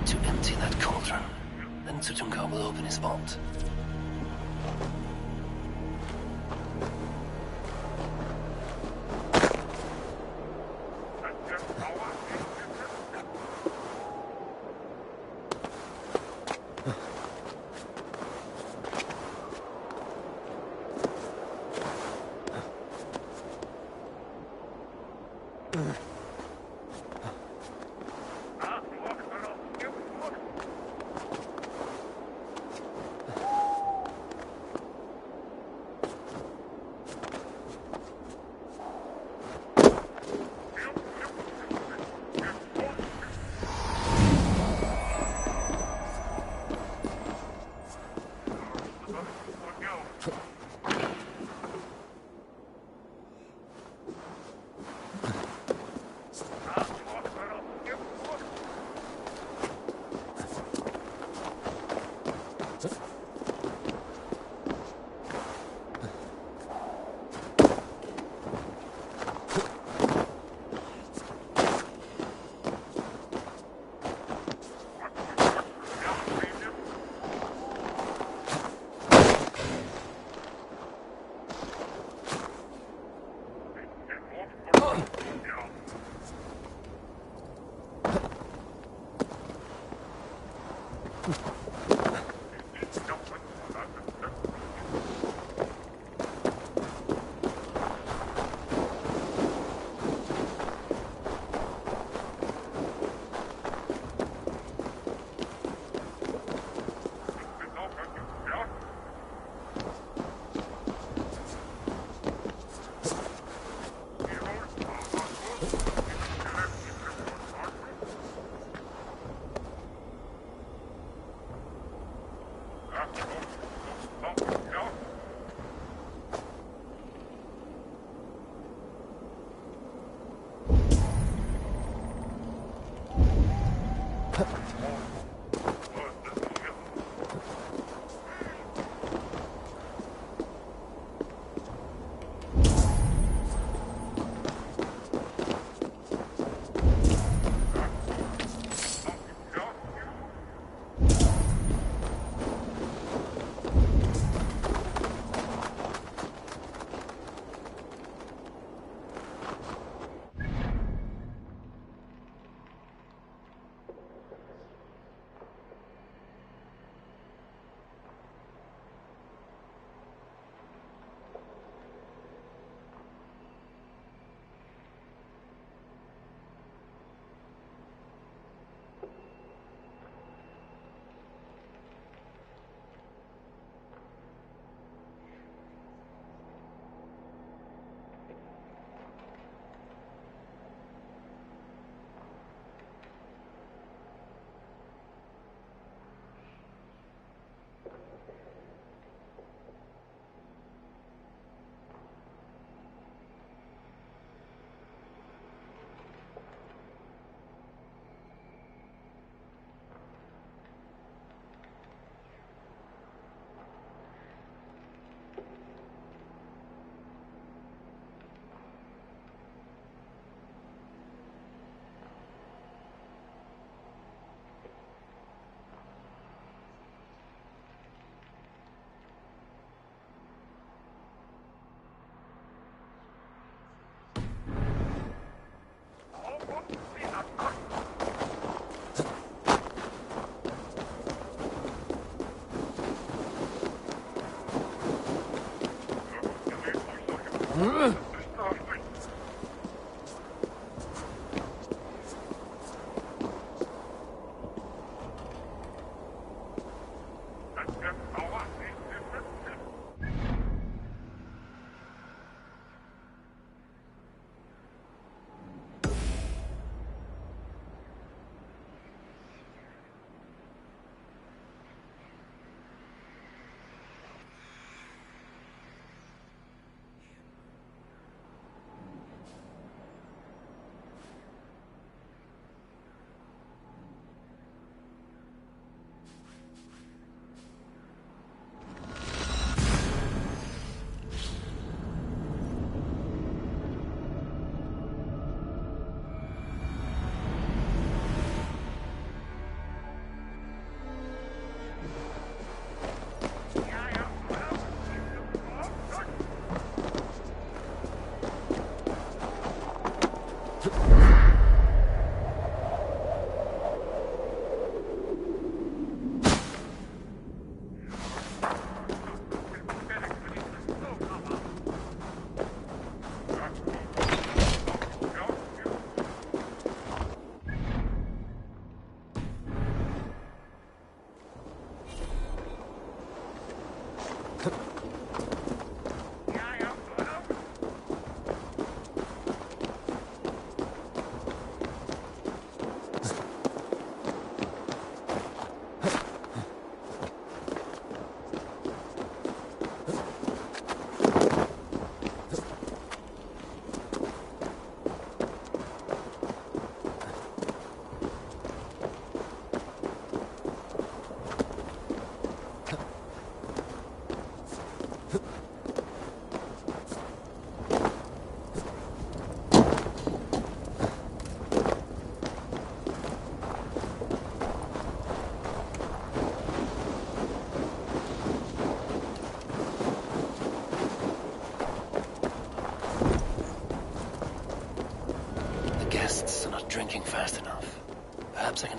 to empty that cauldron. Then Tutumka will open his vault.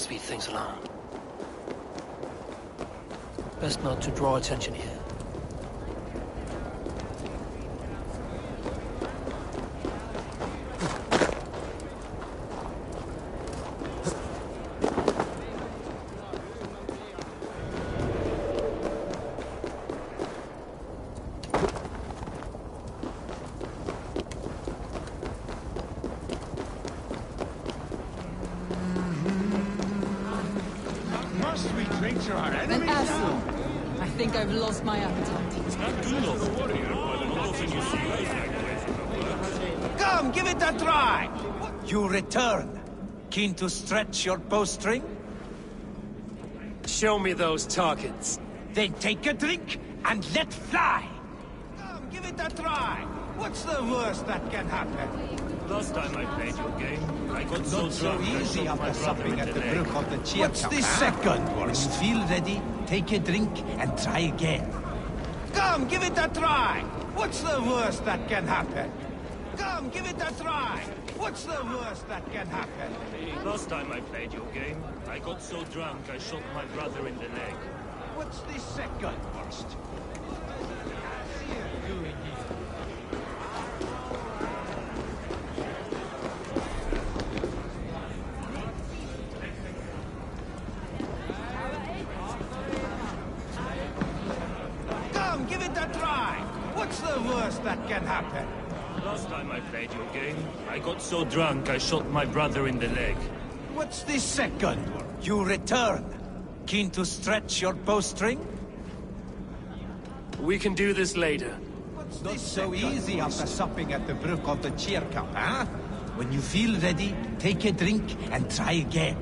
speed things along. Best not to draw attention here. Must we drink to our An enemies acid. now? I think I've lost my appetite. Come, give it a try! You return. Keen to stretch your bowstring? Show me those targets. Then take a drink and let fly! Come, give it a try! What's the worst that can happen? Last time I played your game, I got so Not so drunk I easy shot my after brother supping in at the leg. brook of the cheer. What's the second worst? When you feel ready, take a drink and try again. Come, give it a try! What's the worst that can happen? Come, give it a try! What's the worst that can happen? Last time I played your game, I got so drunk I shot my brother in the leg. What's the second worst? Come, give it a try! What's the worst that can happen? Last time I played your game, I got so drunk I shot my brother in the leg. What's the second one? You return. Keen to stretch your bowstring? We can do this later. What's not so easy after supping at the brook of the cheer cup, huh? When you feel ready, take a drink and try again.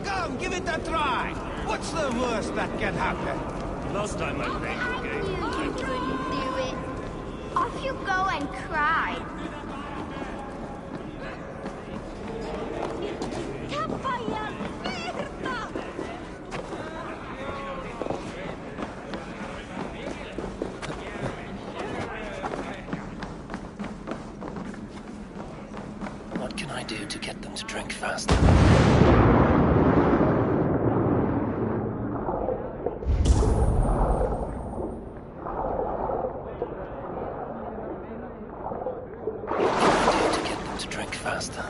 Come, give it a try! What's the worst that can happen? Last time I played your I game, knew you couldn't do it. Off you go and cry. What can I do to get them to drink faster? faster.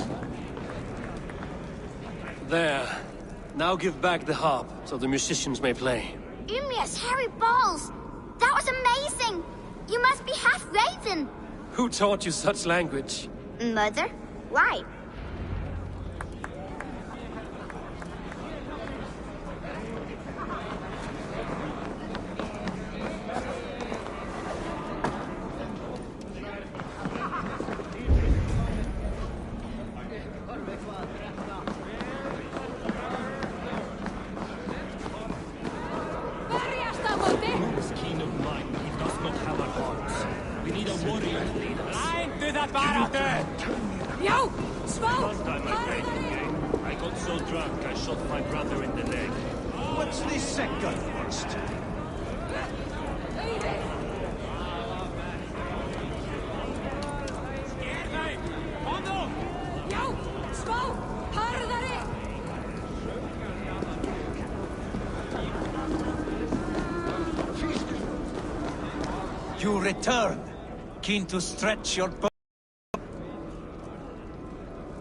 There. Now give back the harp, so the musicians may play. Umia's hairy balls! That was amazing! You must be half raven! Who taught you such language? Mother? Why? This king of mine, he does not have our hearts. We need a warrior to lead us. Yo! Smoke! Last time I played the game, I got so drunk I shot my brother in the leg. What's the second worst? Yo! Smoke! Harðari! You return, keen to stretch your bow.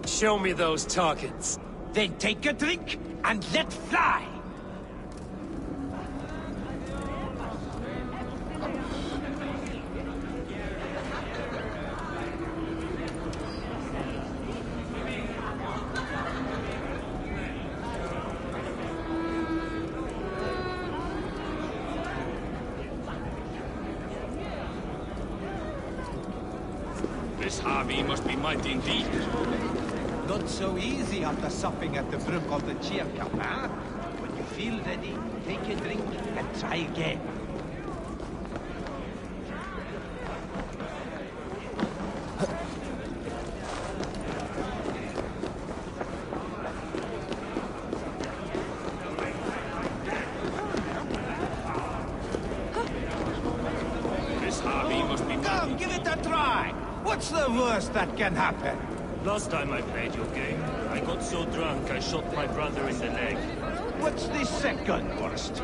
Show me those targets. Then take a drink and let fly! This Harvey must be mighty indeed. Not so easy after supping at the brook of the cheer cup, huh? When you feel ready, take a drink and try again. This Harvey must be Come, mighty. give it a try! What's the worst that can happen? Last time I played your game, I got so drunk I shot my brother in the leg. What's the second worst?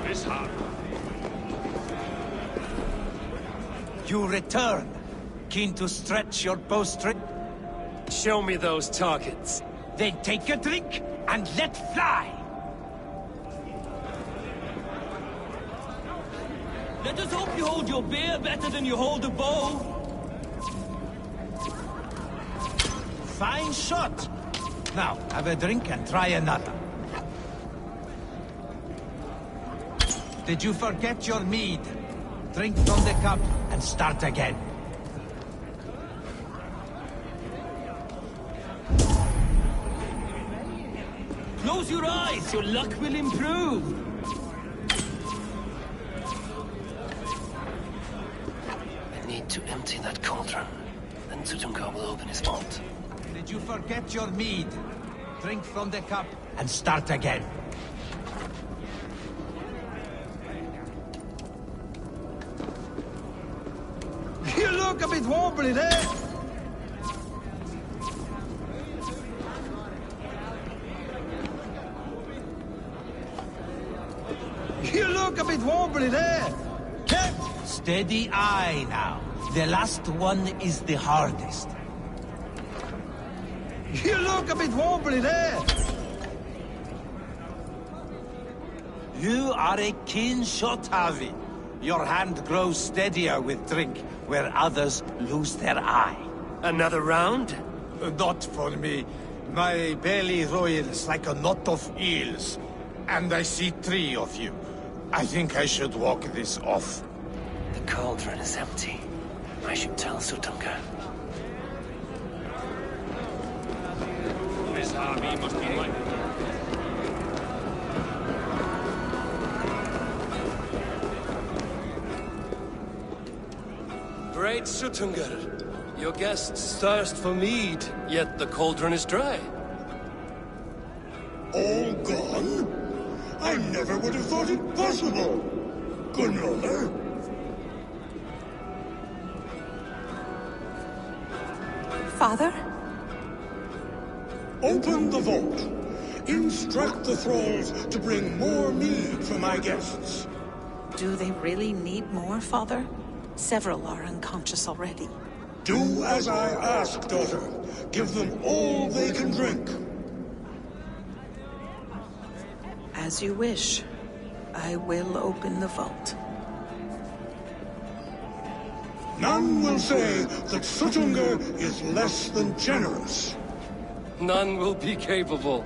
This Harvey. You return, keen to stretch your bowstring. Show me those targets. Then take a drink and let fly! Let us hope you hold your beer better than you hold a bow. Fine shot! Now, have a drink and try another. Did you forget your mead? Drink from the cup and start again. Close your eyes, your luck will improve. I need to empty that cauldron. Then Tutumkar will open his vault. Did you forget your mead? Drink from the cup and start again. You look a bit wobbly there. You look a bit wobbly there. Steady eye now. The last one is the hardest. You look a bit wobbly there. You are a keen shot, Harvey. Your hand grows steadier with drink, where others lose their eye. Another round? Not for me. My belly roils like a knot of eels. And I see 3 of you. I think I should walk this off. The cauldron is empty. I should tell Sutumka. This Harvey must be mighty. Great Sutungar, your guests thirst for mead, yet the cauldron is dry. All gone? I never would have thought it possible. Gunrunner? Father? Open the vault. Instruct the thralls to bring more mead for my guests. Do they really need more, Father? Several are unconscious already. Do as I ask, daughter. Give them all they can drink. As you wish. I will open the vault. None will say that Sutungar is less than generous. None will be capable.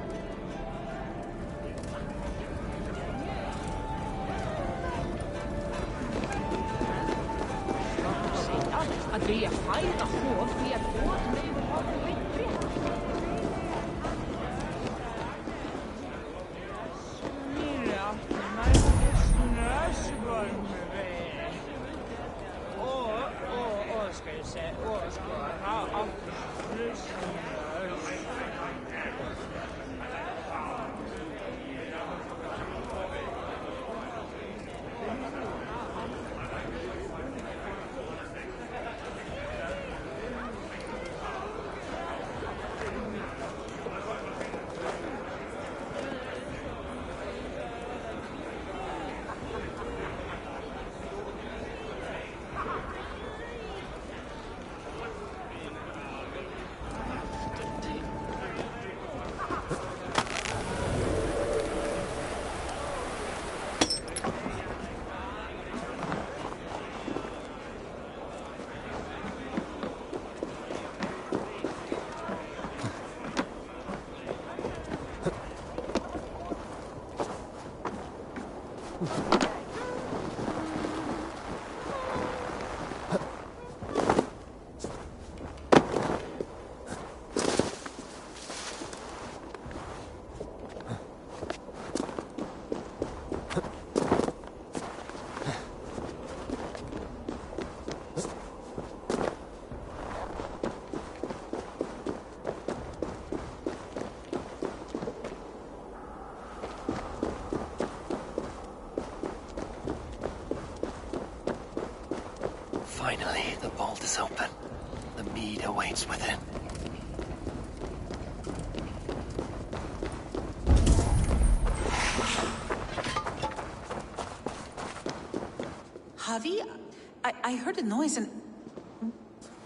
Finally, the vault is open. The mead awaits within. Javi, I heard a noise and...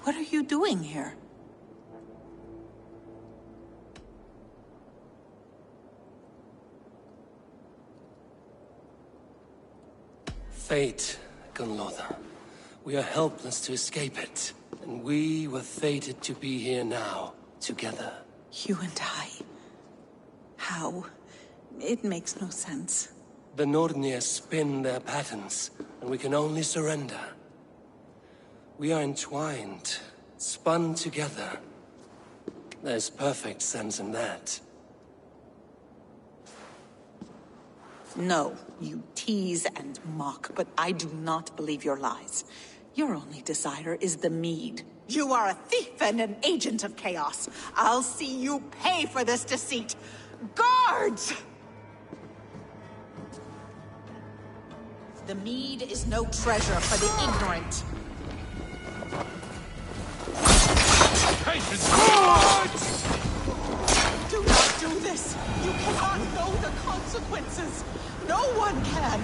What are you doing here? Fate, Gunlotha. We are helpless to escape it. And we were fated to be here now, together. You and I. How? It makes no sense. The Nordnir spin their patterns, and we can only surrender. We are entwined, spun together. There's perfect sense in that. No, you tease and mock, but I do not believe your lies. Your only desire is the mead. You are a thief and an agent of chaos. I'll see you pay for this deceit. Guards! The mead is no treasure for the ignorant. Do not do this! You cannot know the consequences! No one can!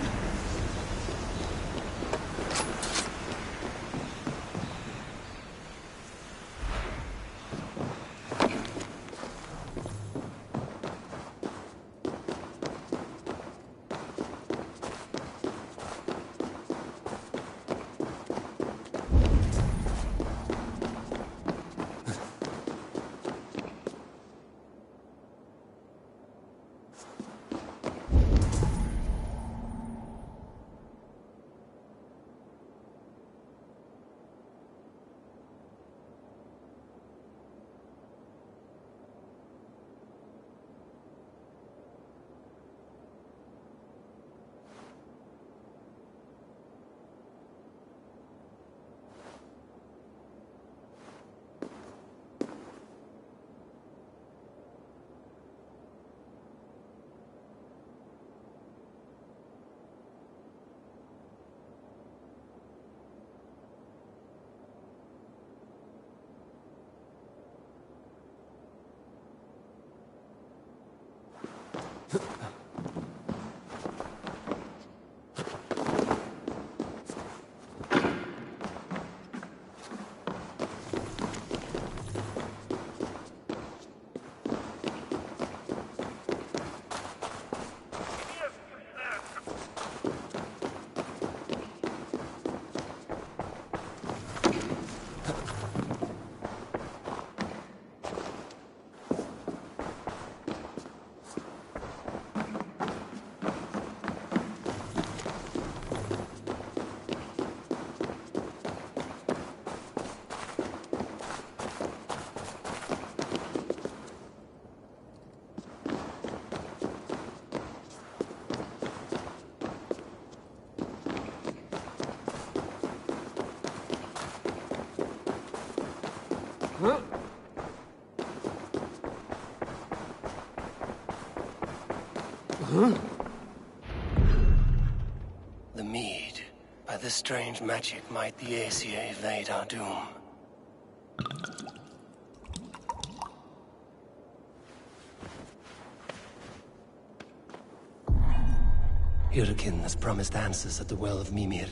The mead. By this strange magic might the Acv evade our doom. Hyrkin has promised answers at the Well of Mimir.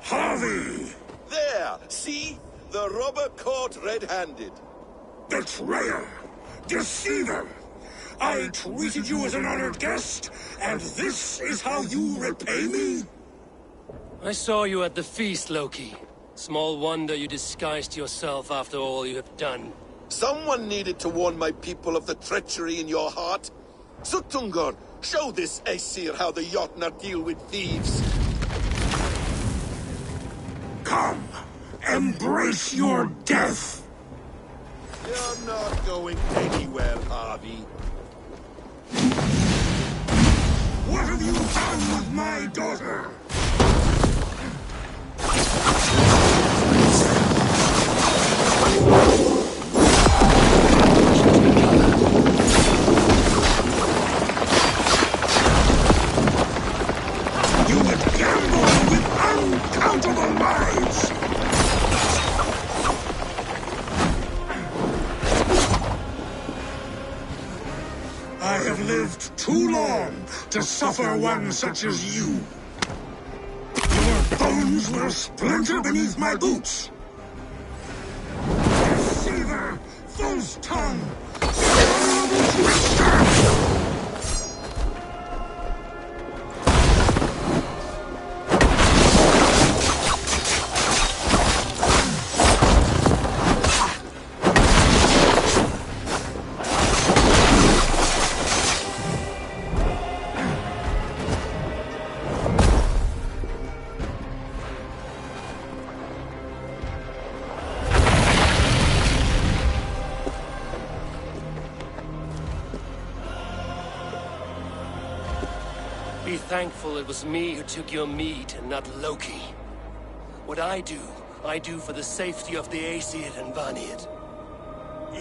Harvey! There! See? The robber caught red-handed. Betrayer! Deceiver! I treated you as an honored guest, and this is how you repay me? I saw you at the feast, Loki. Small wonder you disguised yourself after all you have done. Someone needed to warn my people of the treachery in your heart. Suttungr, show this Aesir how the Jotnar deal with thieves. Come, embrace your death! You're not going anywhere, Harvey. What have you done with my daughter? You would gamble with uncountable lives! I have lived too long to suffer one such as you. Your bones will splinter beneath my boots. Deceiver, false tongue, trickster! Be thankful it was me who took your mead and not Loki. What I do for the safety of the Aesir and Vanir.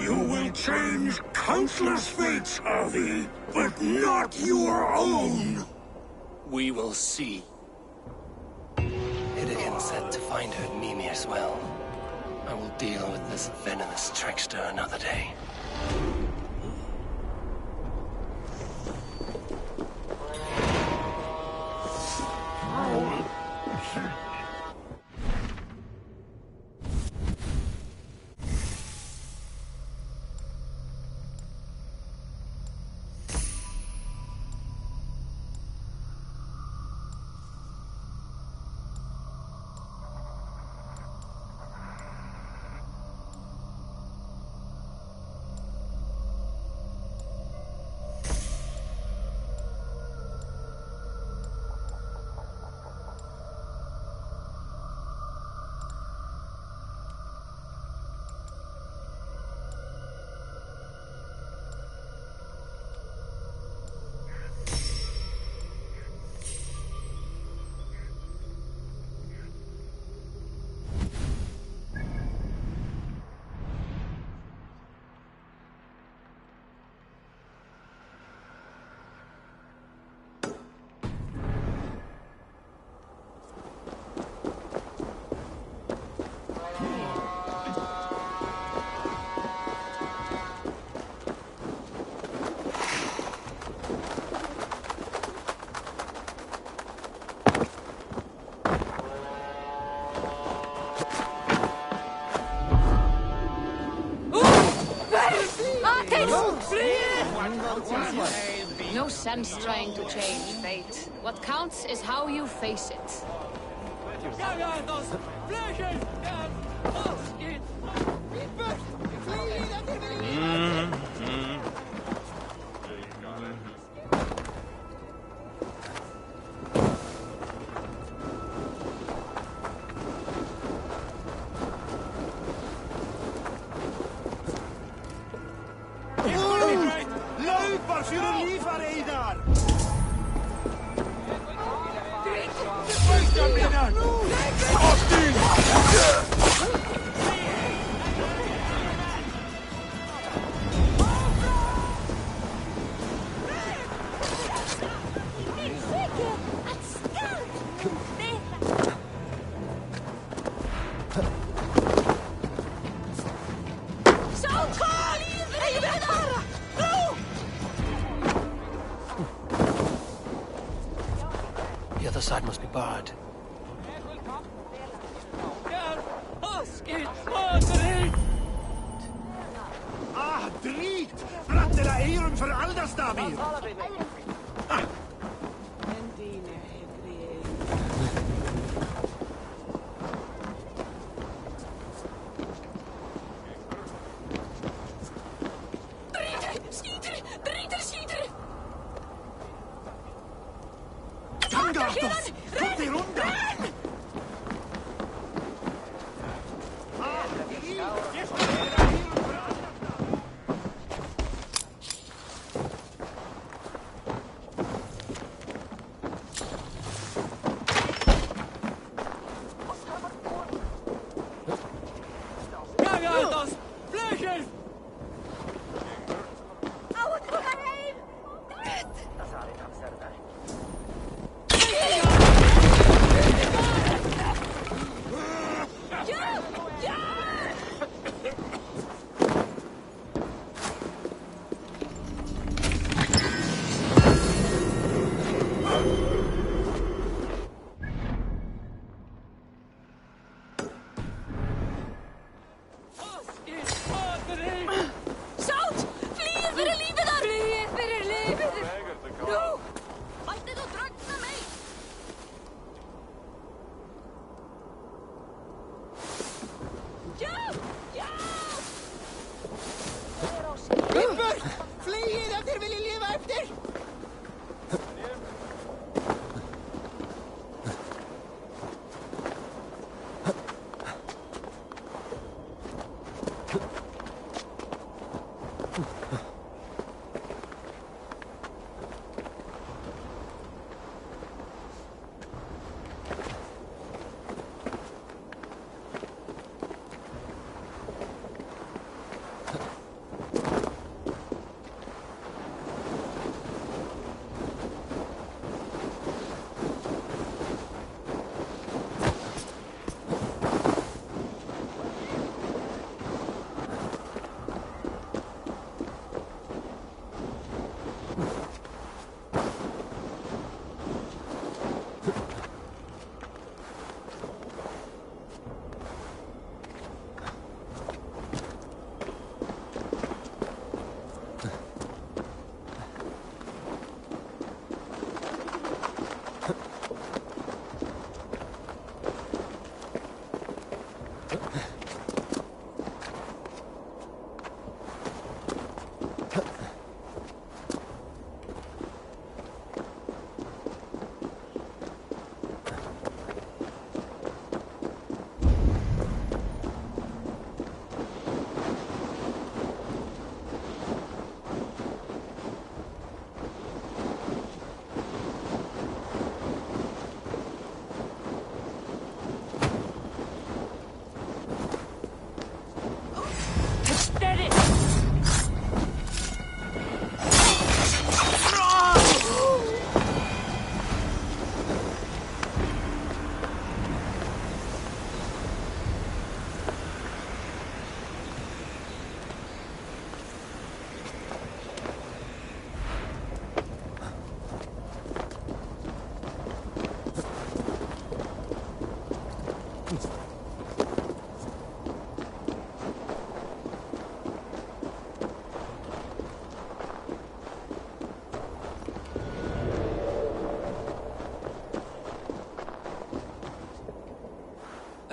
You will change countless fates, Harvey, but not your own! We will see. Hyrkin said to find her at Mimir's well. I will deal with this venomous trickster another day. No sense trying to change fate. What counts is how you face it. The other side must be barred. Ah, drit! Brattela eirum för Alderstamir! Tangatos! Kom till rundan!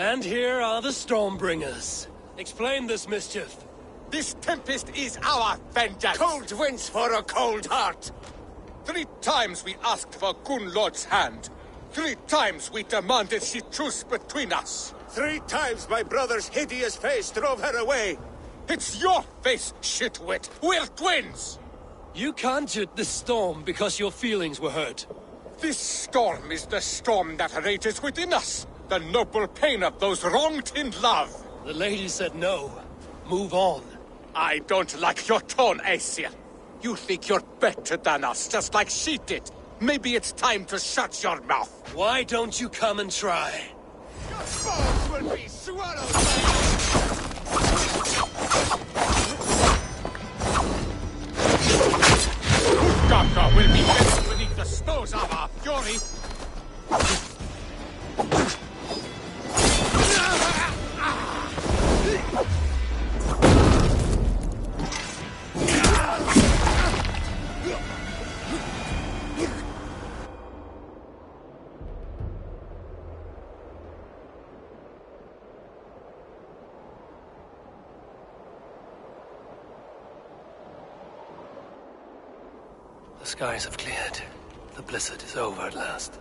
And here are the Stormbringers. Explain this mischief. This tempest is our vengeance! Cold winds for a cold heart! 3 times we asked for Gunlord's hand. 3 times we demanded she truce between us. 3 times my brother's hideous face drove her away. It's your face, shitwit! We're twins! You conjured this storm because your feelings were hurt. This storm is the storm that rages within us. The noble pain of those wronged in love. The lady said no. Move on. I don't like your tone, Aesir. You think you're better than us, just like she did. Maybe it's time to shut your mouth. Why don't you come and try? Your bones will be swallowed by... Utgata will be buried beneath the snows of our fury. The skies have cleared. The blizzard is over at last.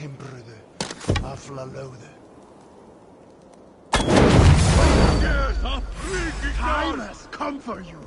Timbruðu, afla lögðu. Time has come for you.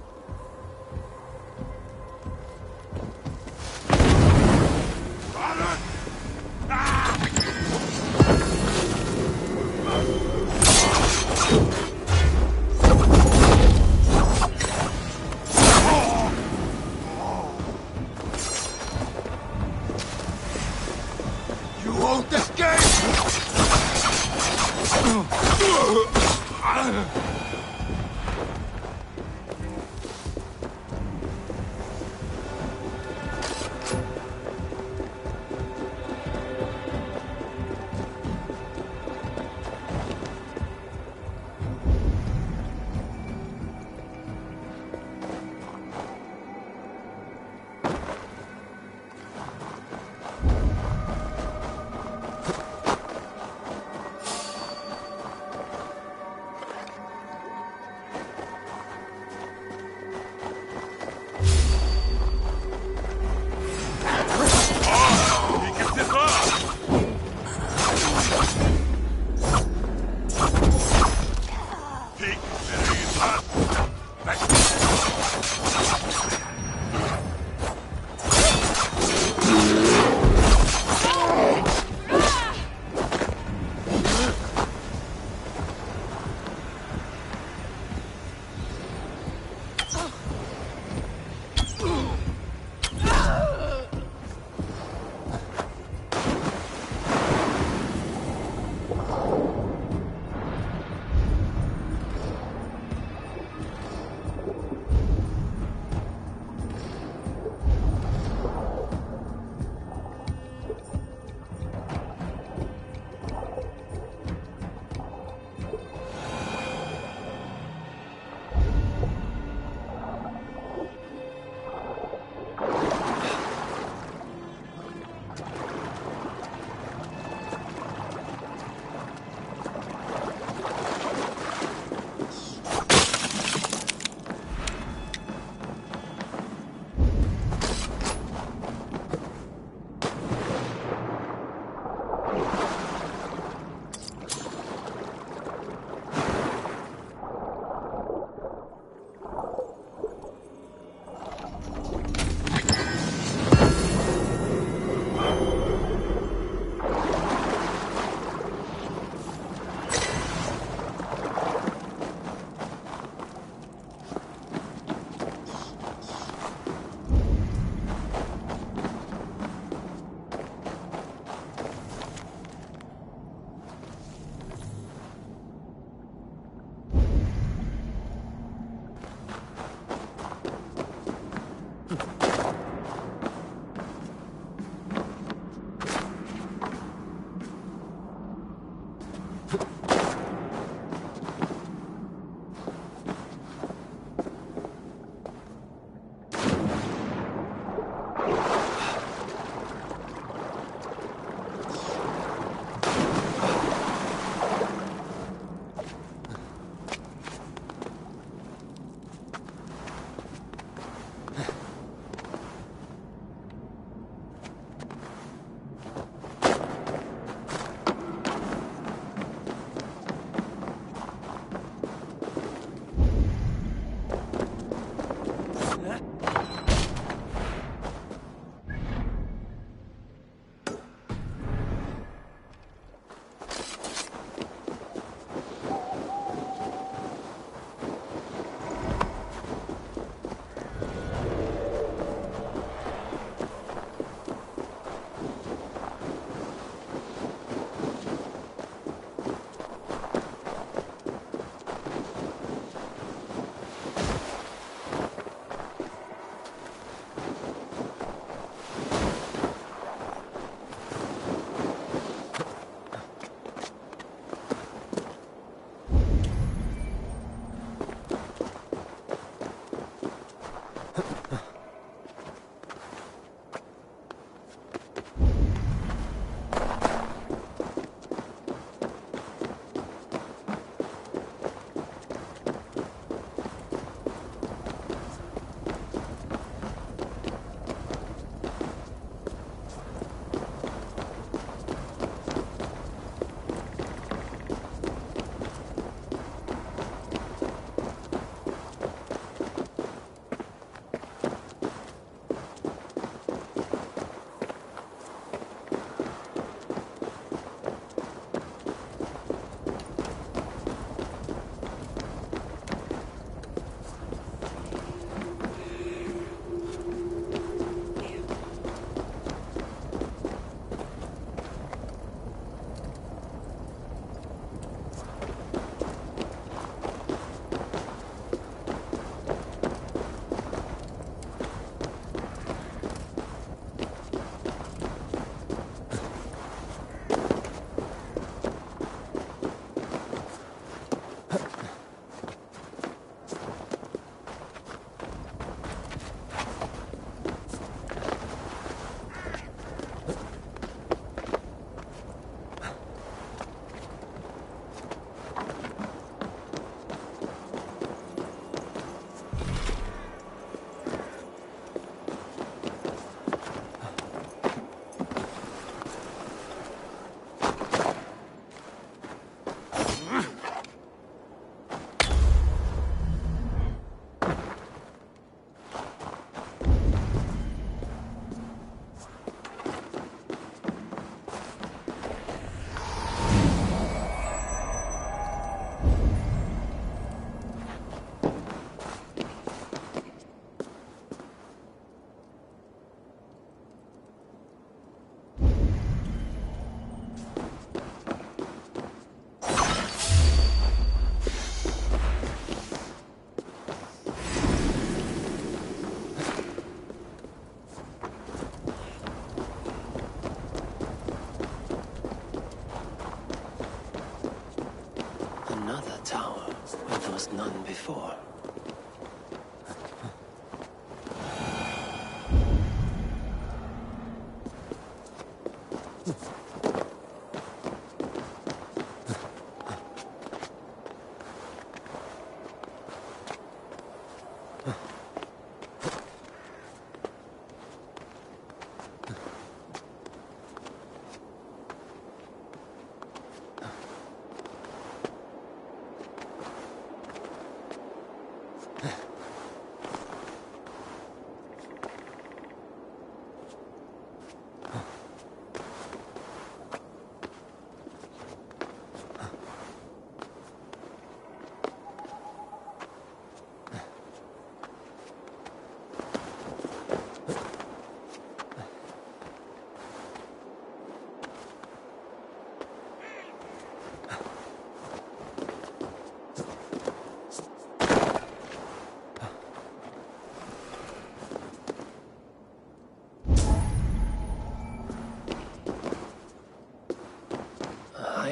None before.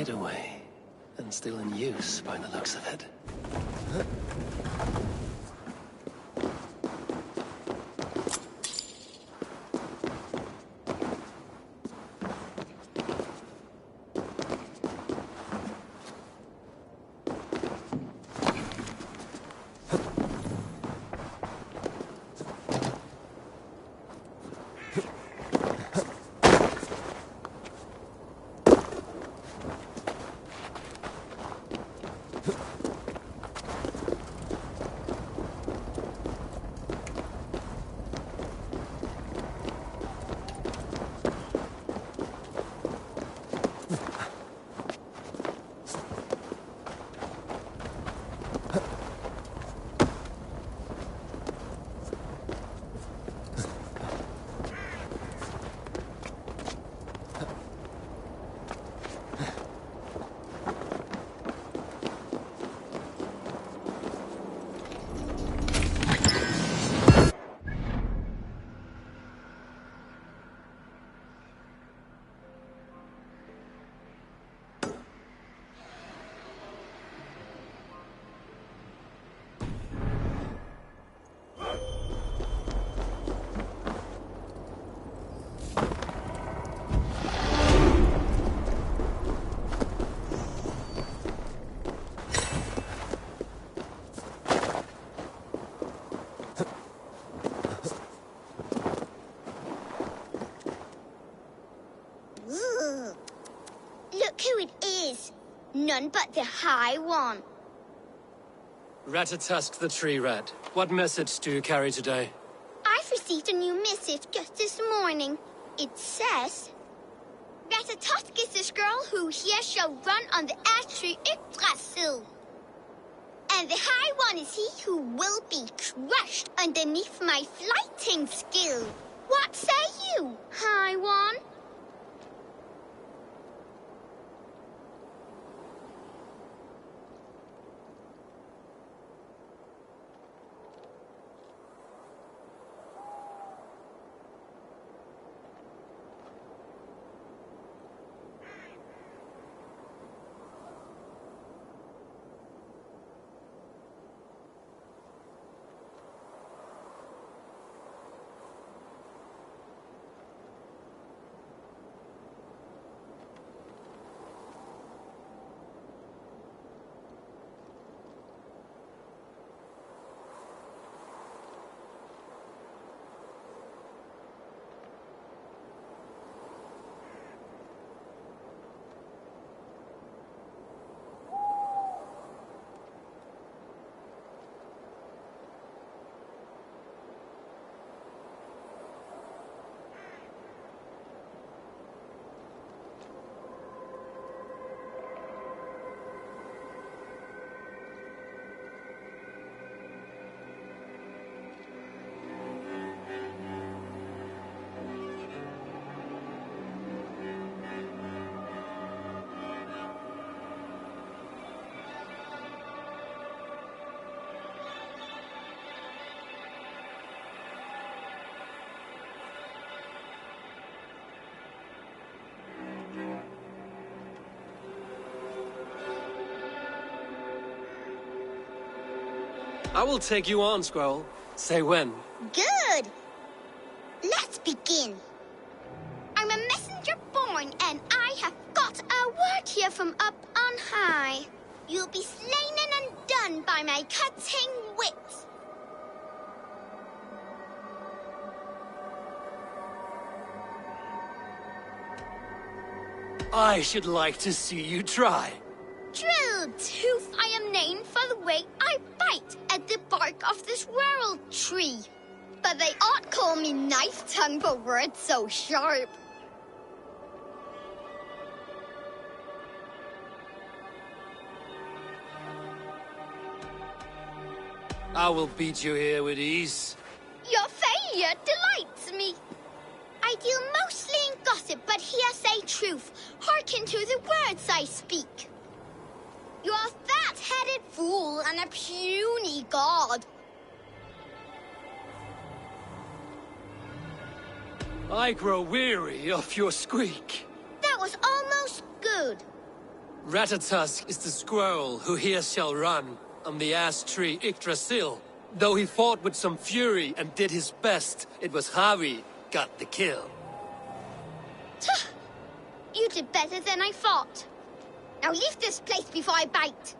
Hideaway. And still in use, by the looks of it. Look who it is. None but the High One. Ratatusk the Tree Rat. What message do you carry today? I've received a new missive just this morning. It says, Ratatusk is this girl who here shall run on the ash tree Yggdrasil. And the High One is he who will be crushed underneath my flighting skill. What say you, High One? I will take you on, Squirrel. Say when. Good. Let's begin. I'm a messenger born, and I have got a word here from up on high. You'll be slain and undone by my cutting wit. I should like to see you try. Drill tooth I am named for the way I bite at the bark of this world tree. But they ought call me knife tongue for words so sharp. I will beat you here with ease. Your failure delights me. I deal mostly in gossip, but here say truth. Hearken to the words I speak. You're a fat-headed fool and a puny god. I grow weary of your squeak. That was almost good. Ratatusk is the squirrel who here shall run on the ash tree Yggdrasil. Though he fought with some fury and did his best, it was Harvey got the kill. You did better than I thought. Now leave this place before I bite.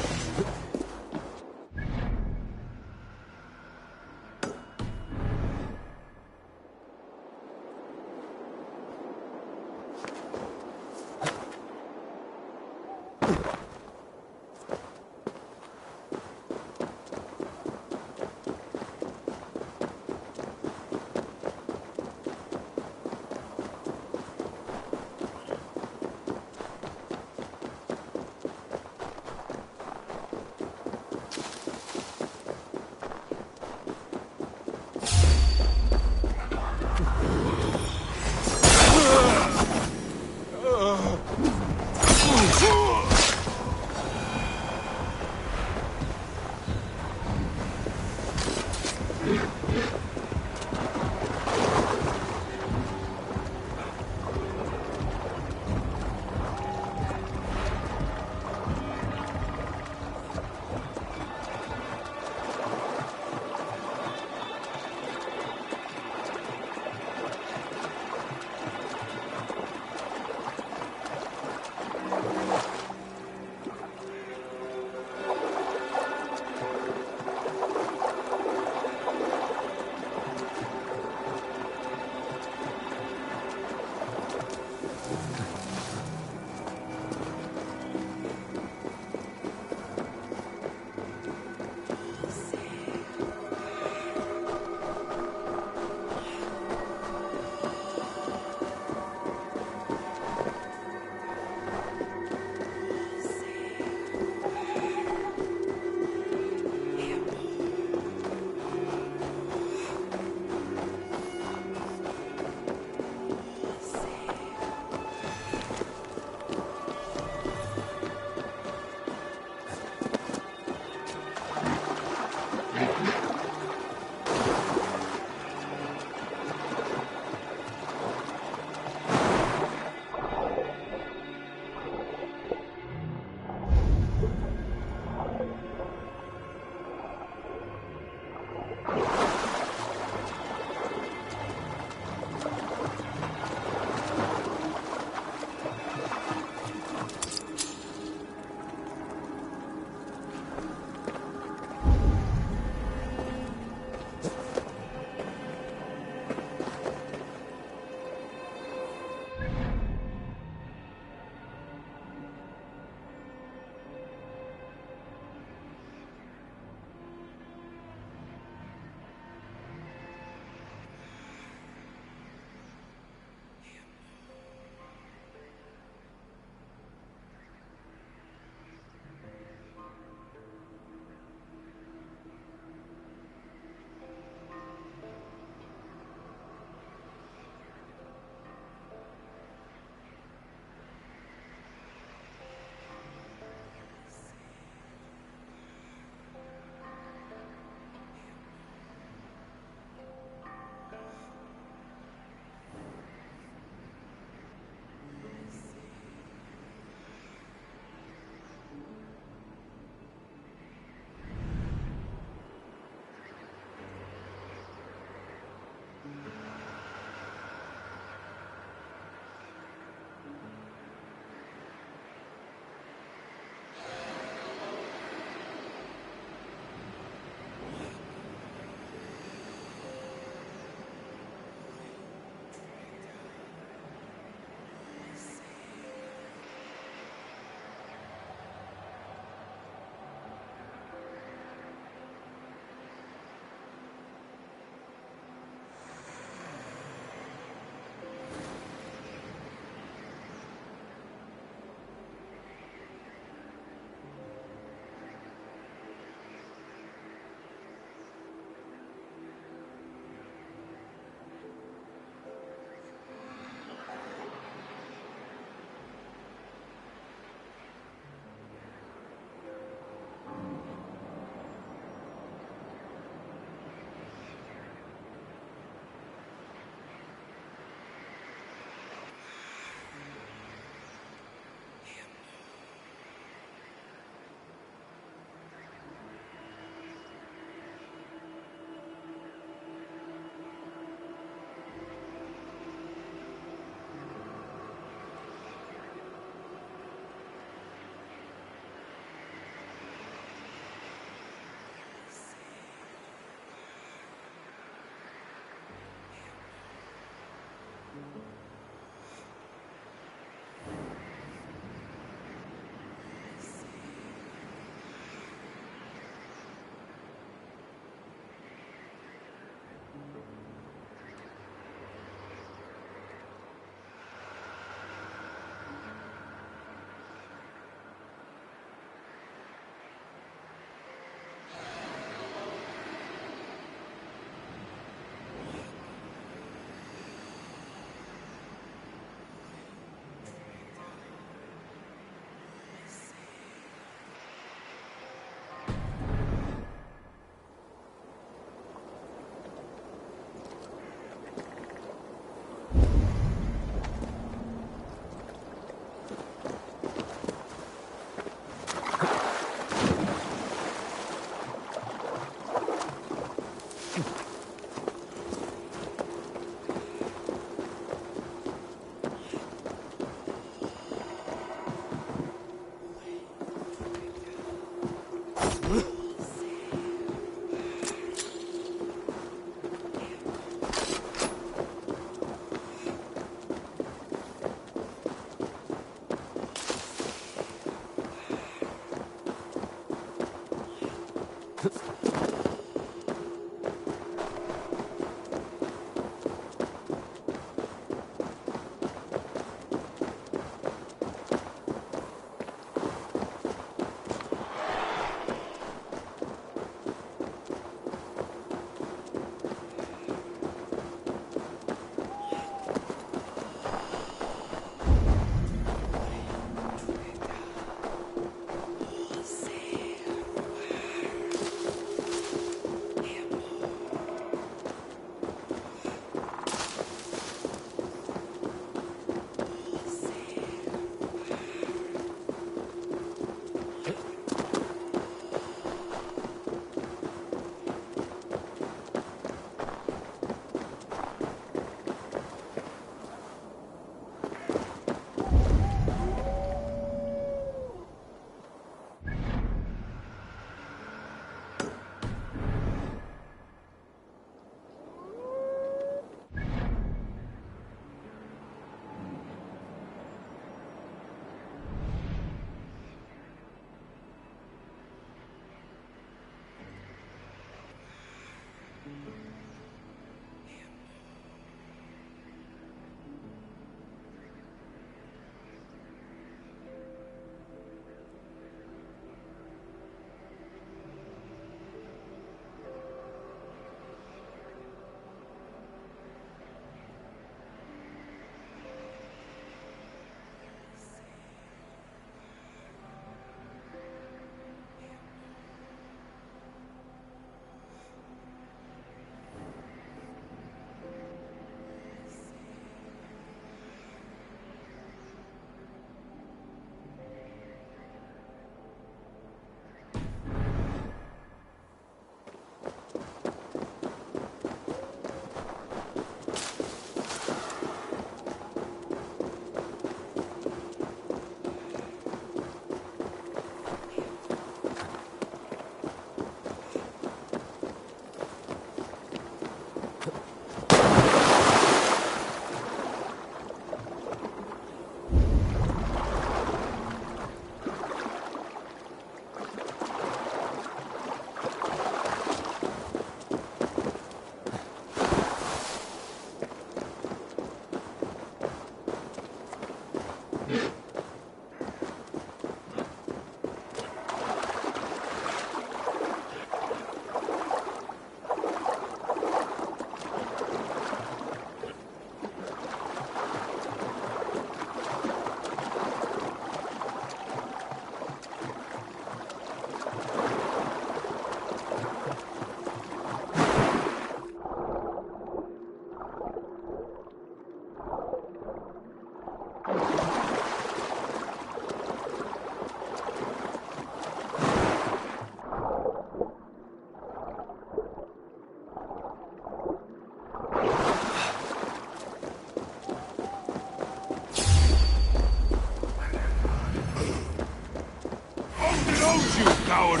Don't you, coward!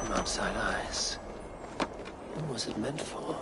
Outside eyes. What was it meant for?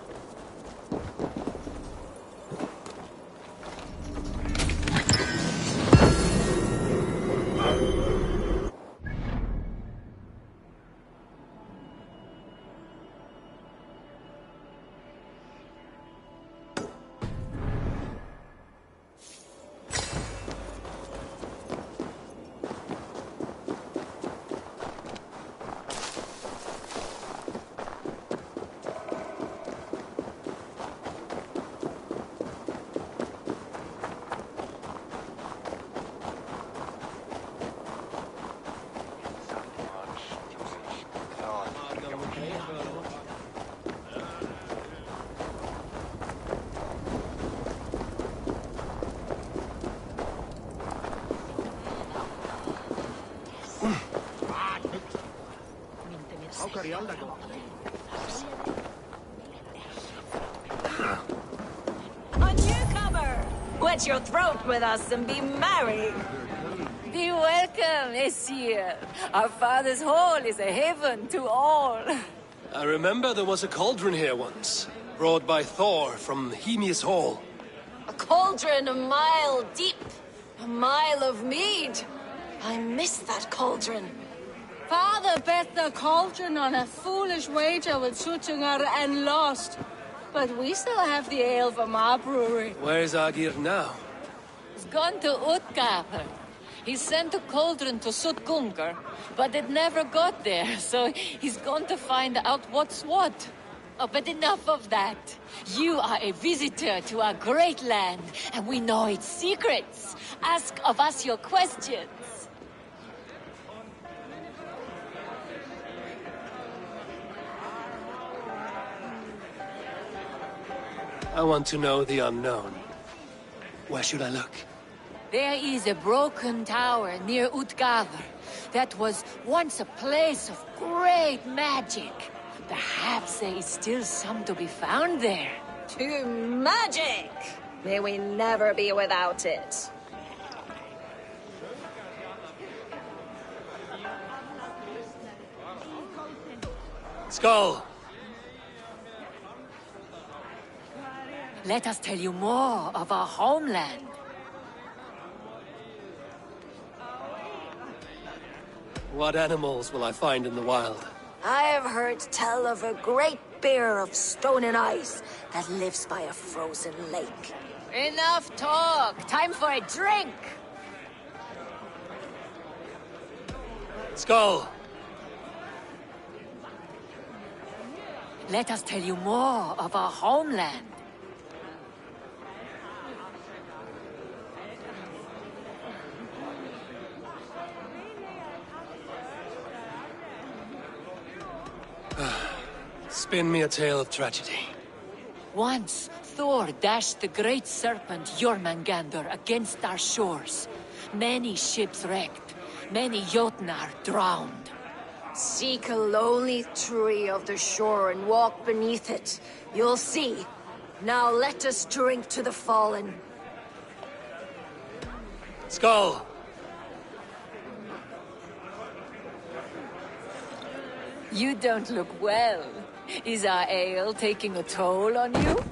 A newcomer! Wet your throat with us and be merry! Be welcome, Esir. Our father's hall is a haven to all. I remember there was a cauldron here once, brought by Thor from Hemia's Hall. A cauldron a mile deep, a mile of mead. I miss that cauldron. Father bet the cauldron on a foolish wager with Sutungar and lost. But we still have the ale from our brewery. Where's Agir now? He's gone to Utgard. He sent a cauldron to Sutgungar, but it never got there, so he's gone to find out what's what. Oh, but enough of that. You are a visitor to our great land, and we know its secrets. Ask of us your questions. I want to know the unknown. Where should I look? There is a broken tower near Utgard that was once a place of great magic. Perhaps there is still some to be found there. To magic! May we never be without it. Skull! Let us tell you more of our homeland. What animals will I find in the wild? I have heard tell of a great bear of stone and ice that lives by a frozen lake. Enough talk! Time for a drink! Skull! Let us tell you more of our homeland. Spin me a tale of tragedy. Once, Thor dashed the great serpent Jormungandr against our shores. Many ships wrecked, many Jotnar drowned. Seek a lonely tree of the shore and walk beneath it. You'll see. Now let us drink to the fallen. Skull! You don't look well. Is our ale taking a toll on you?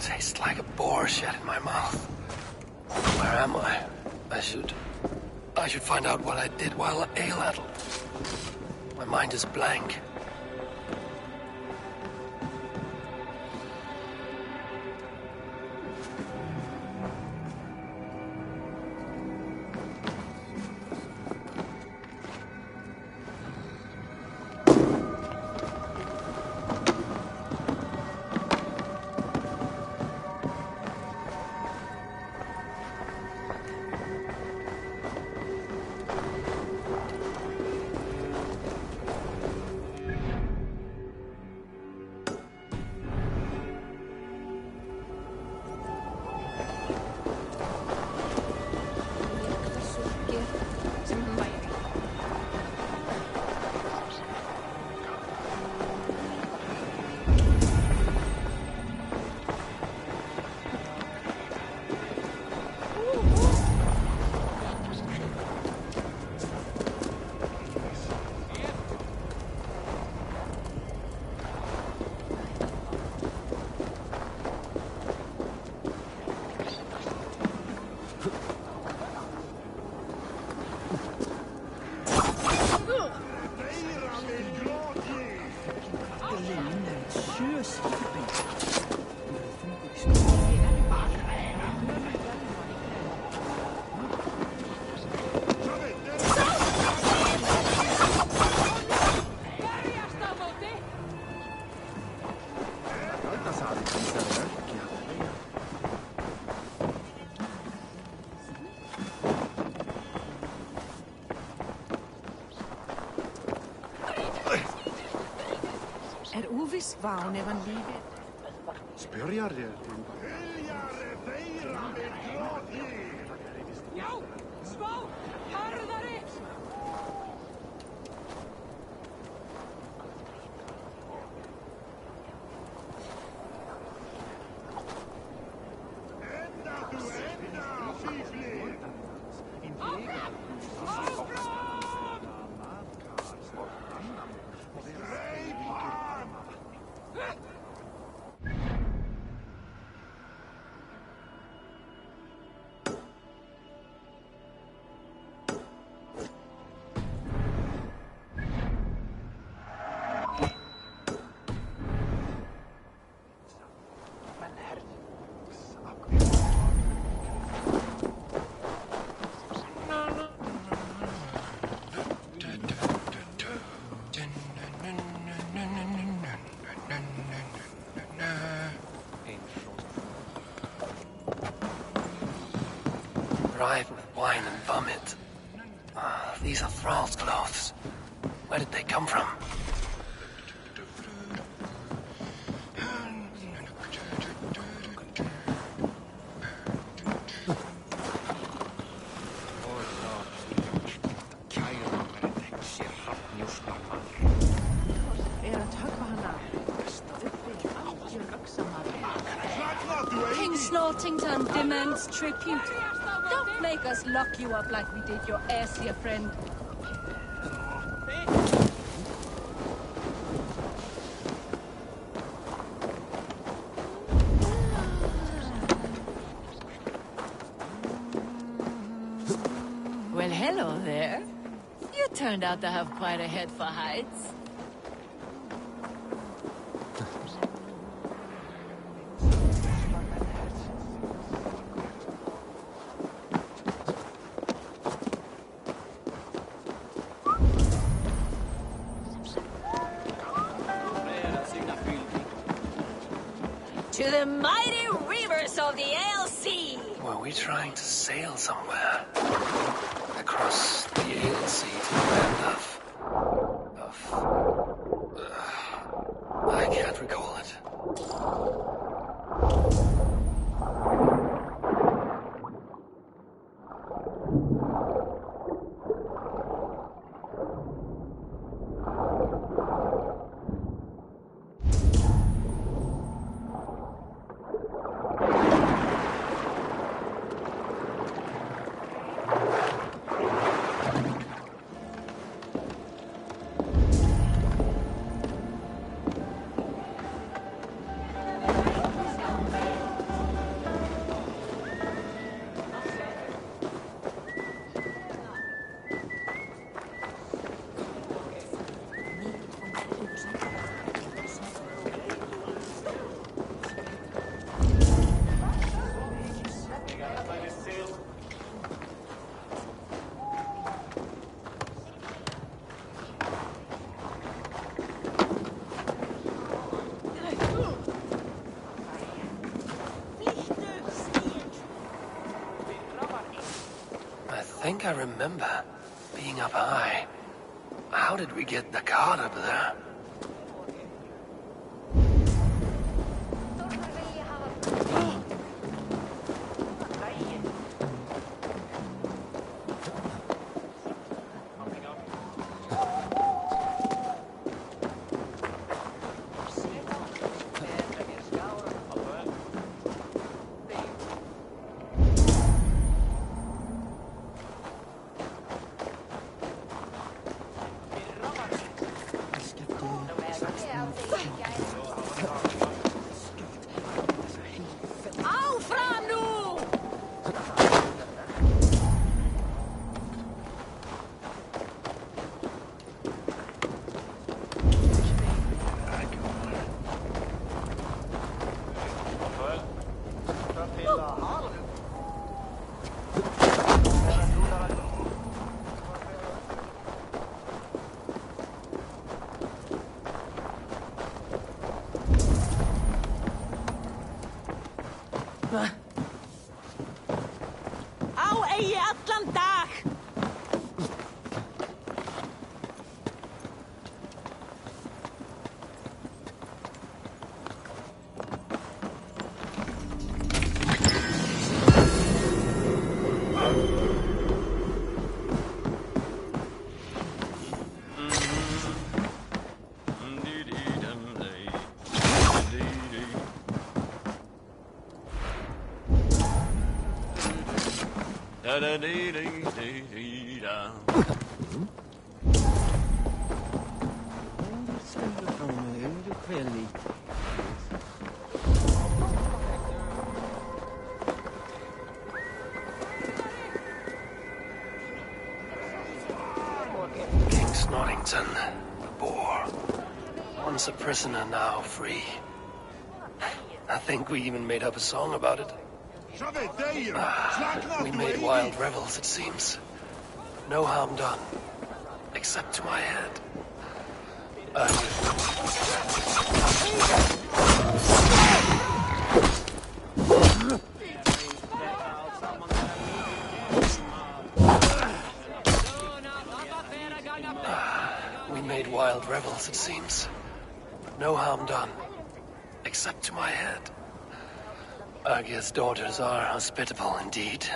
Tastes like a boar shed in my mouth. Where am I? I should find out what I did while ale-addled. My mind is blank. Svan evan livet. Spyrjar þér. Já, svá, harðari! Arrived with wine and vomit. These are thralls' clothes. Where did they come from? King Snortington demands tribute. Don't make us lock you up like we did your assier friend. Well, hello there. You turned out to have quite a head for heights. To the mighty reavers of the ALC! Were we trying to sail somewhere? Across the ALC to the land of... I can't recall it. I think I remember being up high. How did we get the cart up there? Á eigi allan dag! King Snorrington, the boar. Once a prisoner, now free. I think we even made up a song about it. We made wild revels, it seems. No harm done. Except to my head. We made wild revels, it seems. No harm done. Except to my head. Agir's daughters are hospitable indeed.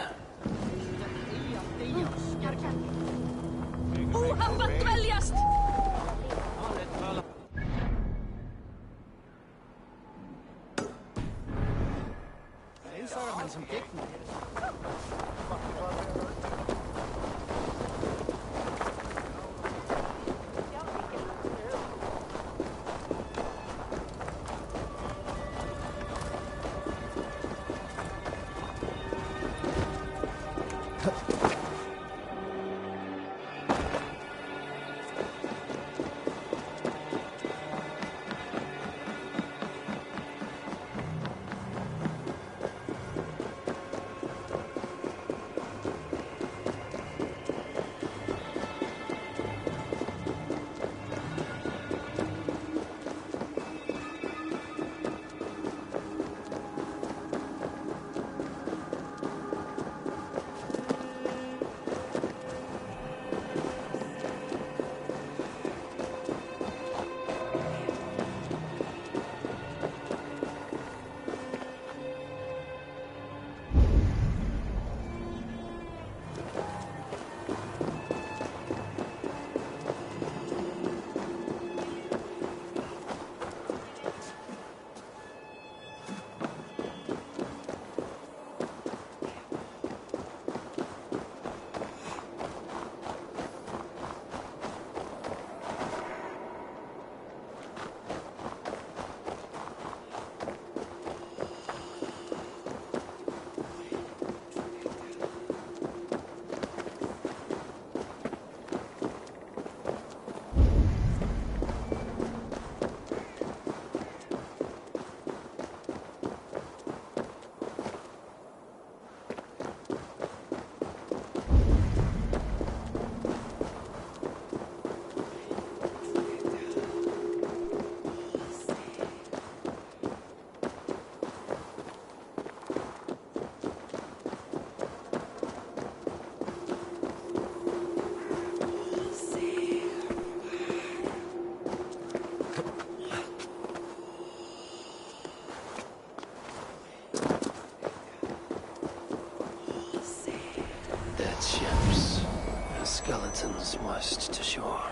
mountains washed to shore.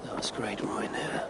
There was great ruin here.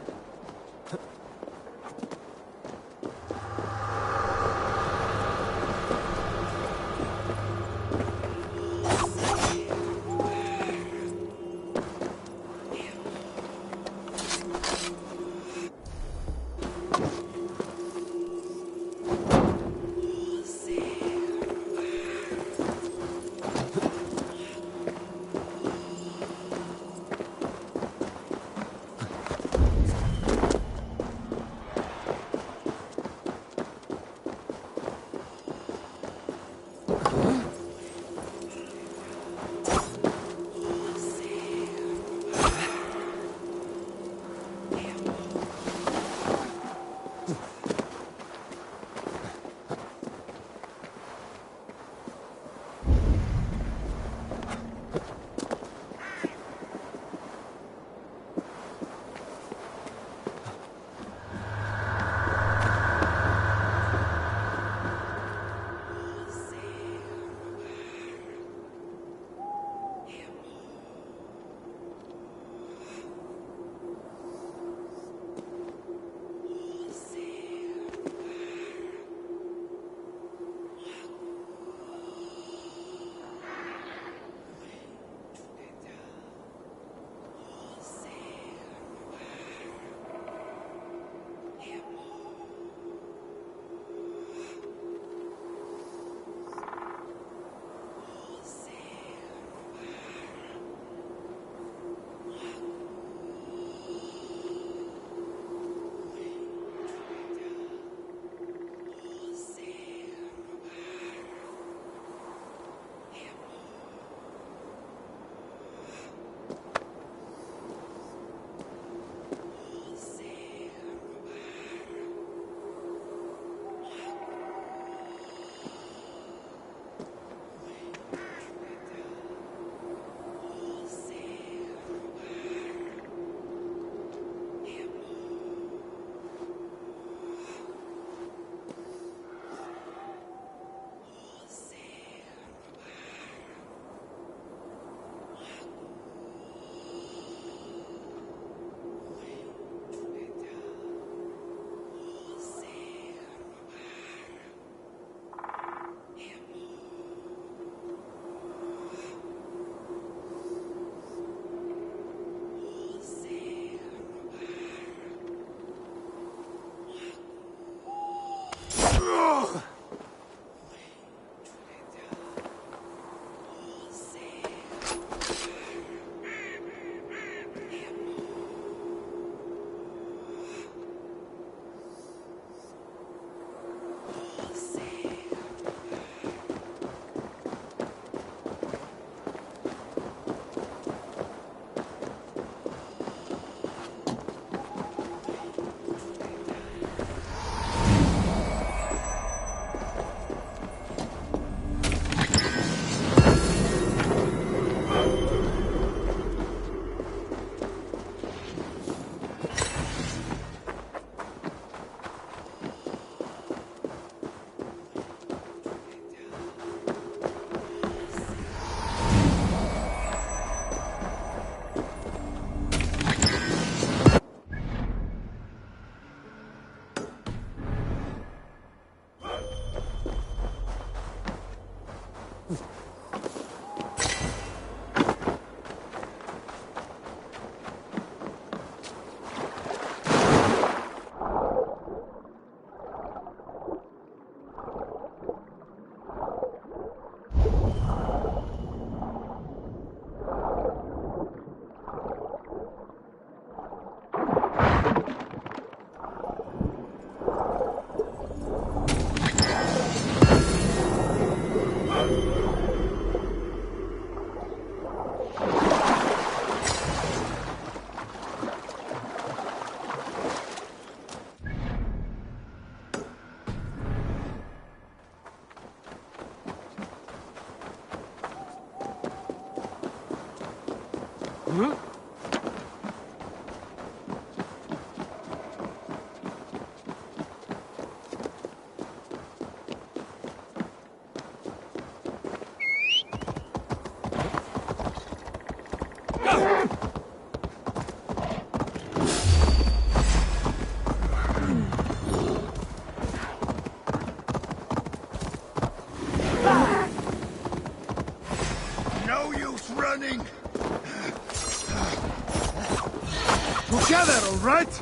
right?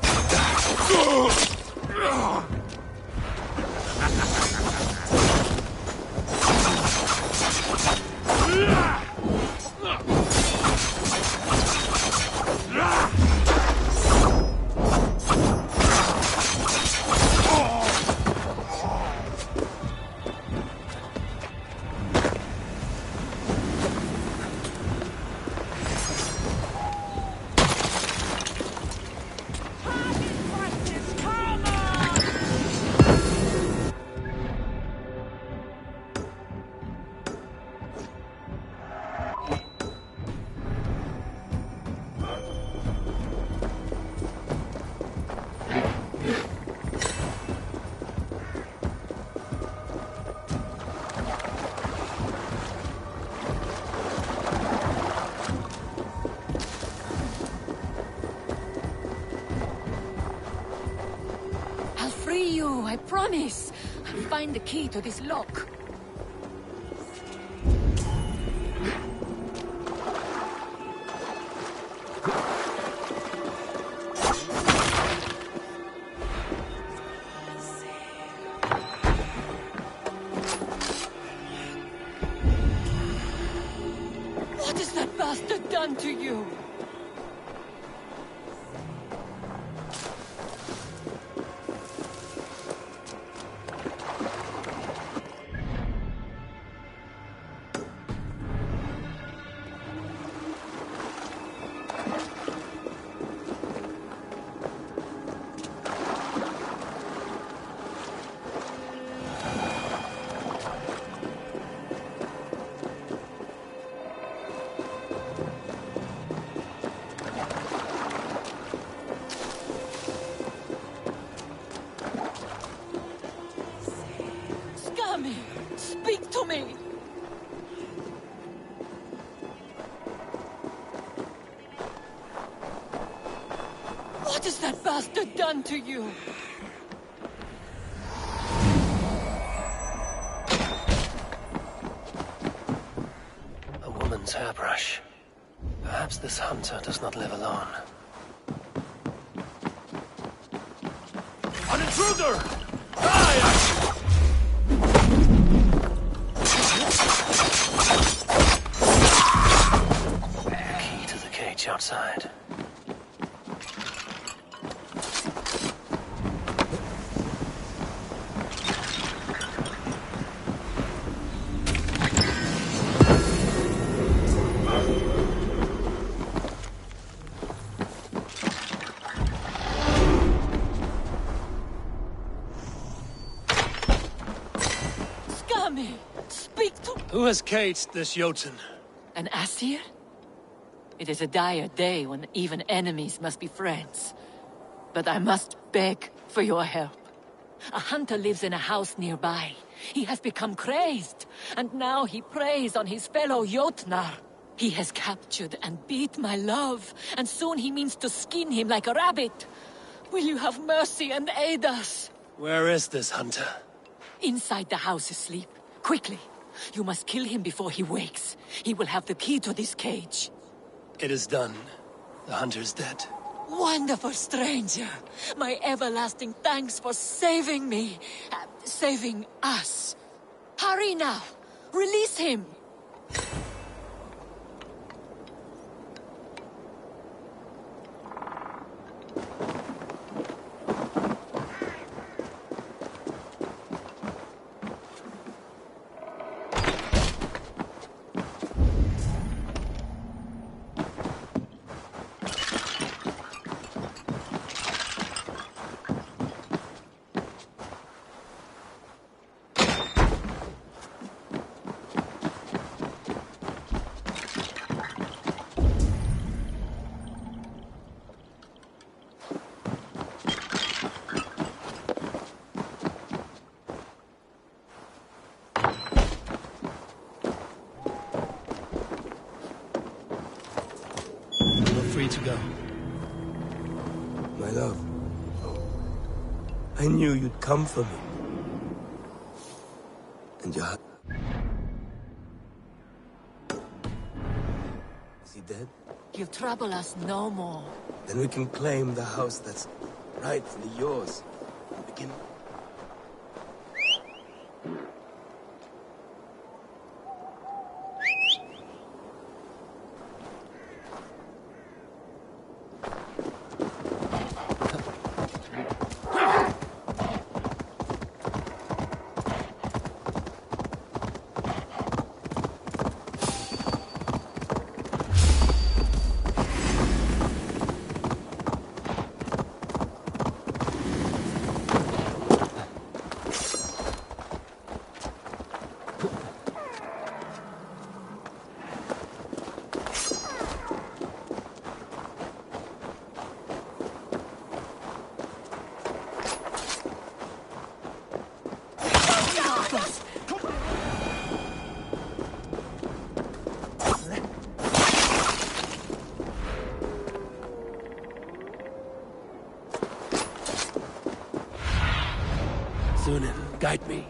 I promise. I'll find the key to this lock. What has that bastard done to you? Speak to me! What has that bastard done to you? A woman's hairbrush. Perhaps this hunter does not live alone. An intruder! Die! Outside. Scummy! Speak to... Who has caged this Jotun? An Aesir? It is a dire day when even enemies must be friends. But I must beg for your help. A hunter lives in a house nearby. He has become crazed, and now he preys on his fellow Jotnar. He has captured and beat my love, and soon he means to skin him like a rabbit. Will you have mercy and aid us? Where is this hunter? Inside the house asleep. Quickly. You must kill him before he wakes. He will have the key to this cage. It is done. The hunter is dead. Wonderful stranger! My everlasting thanks for saving me. Saving us. Hurry now! Release him! Free to go. My love, I knew you'd come for me. And you had... Is he dead? He'll trouble us no more. Then we can claim the house that's rightfully yours. And begin. Sunan, guide me.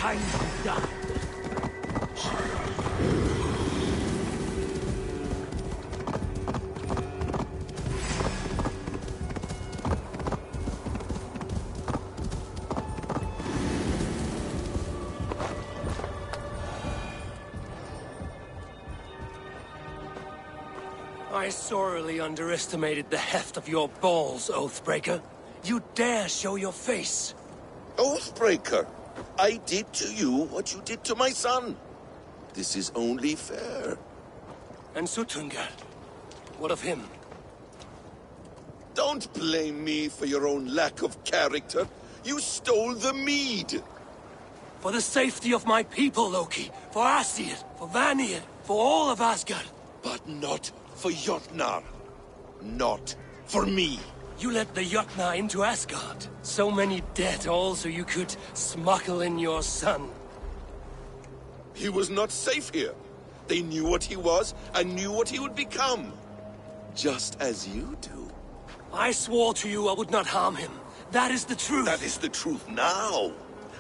Time to die. I sorely underestimated the heft of your balls, Oathbreaker. You dare show your face? Oathbreaker, I did to you what you did to my son. This is only fair. And Sutungar? What of him? Don't blame me for your own lack of character. You stole the mead. For the safety of my people, Loki. For Aesir, for Vanir, for all of Asgard. But not for Jotnar. Not for me. You let the Jotnar into Asgard. So many dead, all so you could smuggle in your son. He was not safe here. They knew what he was, and knew what he would become. Just as you do. I swore to you I would not harm him. That is the truth. That is the truth now.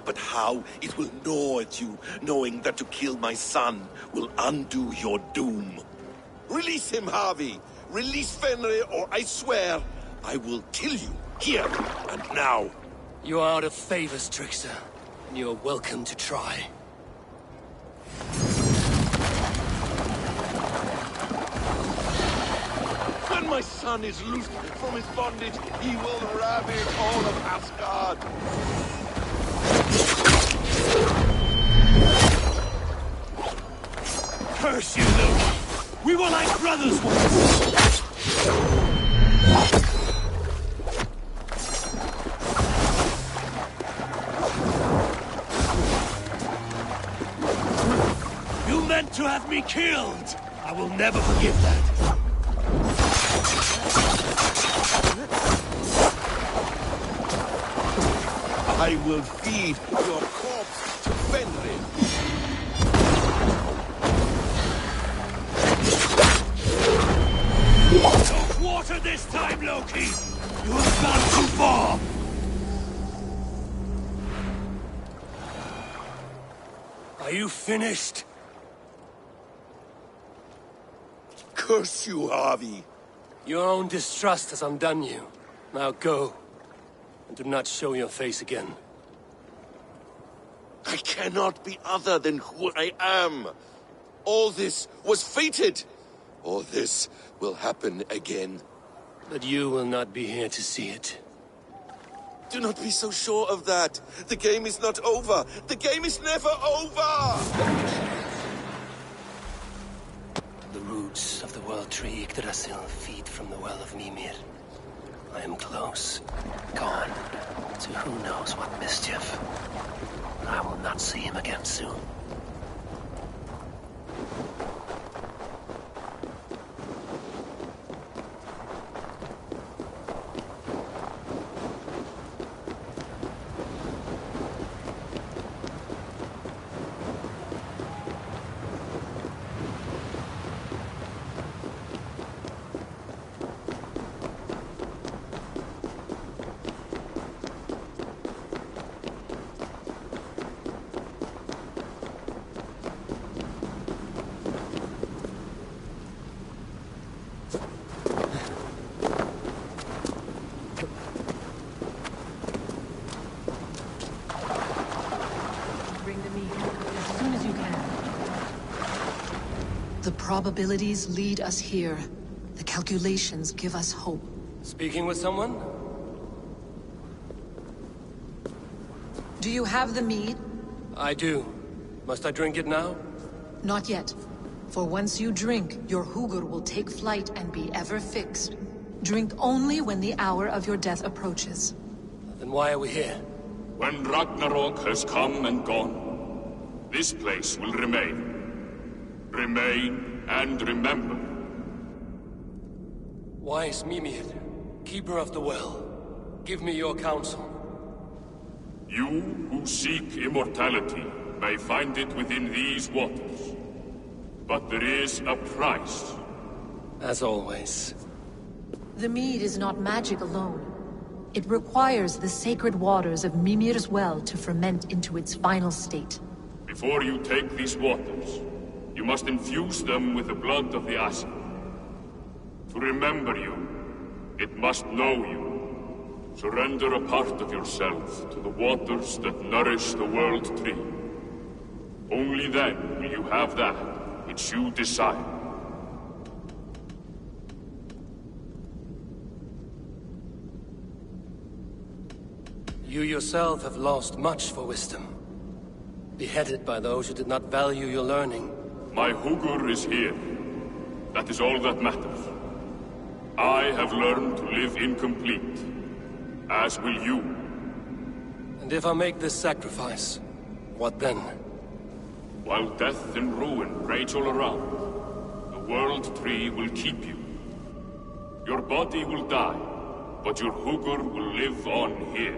But how it will gnaw at you, knowing that to kill my son will undo your doom. Release him, Harvey. Release Fenrir, or I swear, I will kill you, here and now. You are out of favors, Trickster. And you are welcome to try. When my son is loosed from his bondage, he will ravage all of Asgard. Curse you, Loki! We were like brothers once! You meant to have me killed! I will never forgive that. I will feed your corpse to Fenrir. Don't water this time, Loki! You have gone too far! Are you finished? Curse you, Harvey. Your own distrust has undone you. Now go. And do not show your face again. I cannot be other than who I am. All this was fated. All this will happen again. But you will not be here to see it. Do not be so sure of that. The game is not over. The game is never over! The roots of the World Tree Yggdrasil feed from the Well of Mimir. I am close. Gone to who knows what mischief. I will not see him again soon. The probabilities lead us here. The calculations give us hope. Speaking with someone? Do you have the mead? I do. Must I drink it now? Not yet. For once you drink, your Hugur will take flight and be ever fixed. Drink only when the hour of your death approaches. Then why are we here? When Ragnarok has come and gone, this place will remain. Remain and remember. Wise Mimir, keeper of the well, give me your counsel. You who seek immortality may find it within these waters. But there is a price. As always. The mead is not magic alone. It requires the sacred waters of Mimir's well to ferment into its final state. Before you take these waters, you must infuse them with the blood of the Acv. To remember you, it must know you. Surrender a part of yourself to the waters that nourish the World Tree. Only then will you have that which you desire. You yourself have lost much for wisdom. Beheaded by those who did not value your learning. My Hugur is here. That is all that matters. I have learned to live incomplete. As will you. And if I make this sacrifice, what then? While death and ruin rage all around, the World Tree will keep you. Your body will die, but your Hugur will live on here.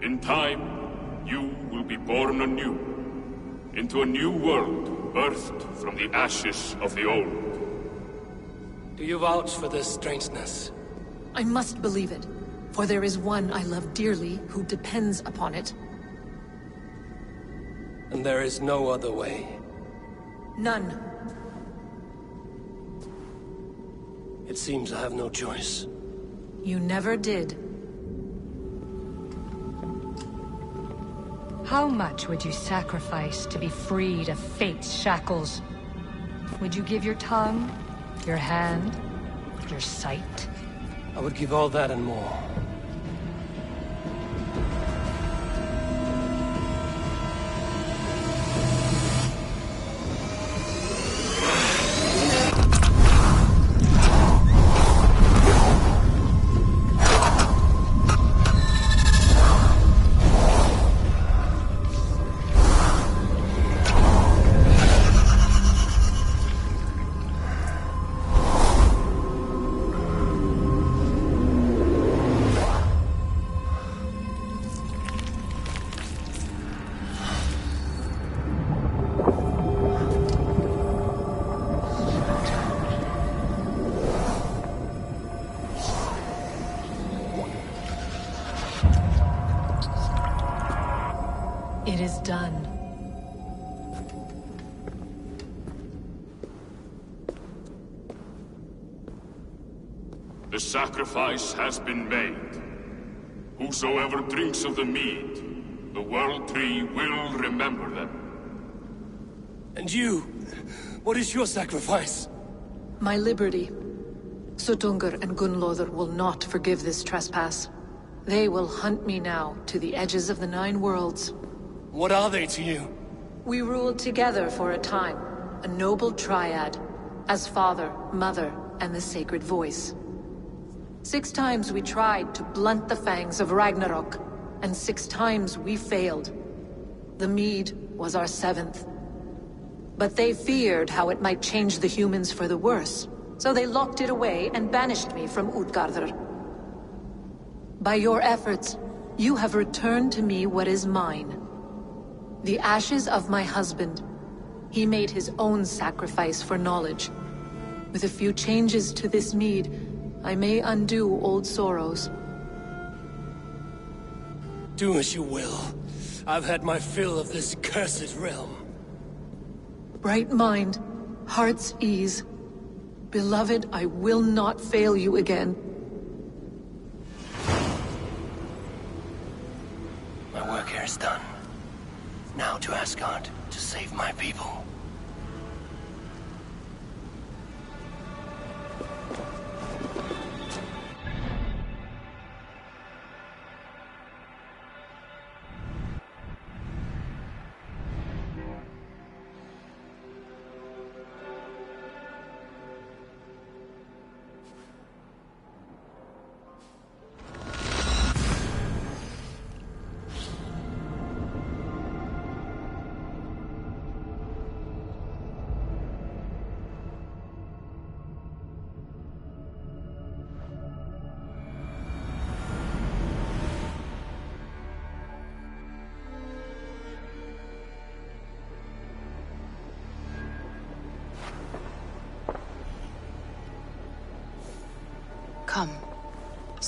In time, you will be born anew, into a new world birthed from the ashes of the old. Do you vouch for this strangeness? I must believe it, for there is one I love dearly who depends upon it. And there is no other way. None. It seems I have no choice. You never did. How much would you sacrifice to be freed of fate's shackles? Would you give your tongue, your hand, your sight? I would give all that and more. It is done. The sacrifice has been made. Whosoever drinks of the mead, the World Tree will remember them. And you? What is your sacrifice? My liberty. Suttungr and Gunnlóðr will not forgive this trespass. They will hunt me now to the edges of the Nine Worlds. What are they to you? We ruled together for a time, a noble triad, as father, mother, and the sacred voice. 6 times we tried to blunt the fangs of Ragnarok, and 6 times we failed. The mead was our 7th. But they feared how it might change the humans for the worse, so they locked it away and banished me from Utgardr. By your efforts, you have returned to me what is mine. The ashes of my husband. He made his own sacrifice for knowledge. With a few changes to this mead, I may undo old sorrows. Do as you will. I've had my fill of this cursed realm. Bright mind, heart's ease. Beloved, I will not fail you again. My work here is done. Now to Asgard, to save my people.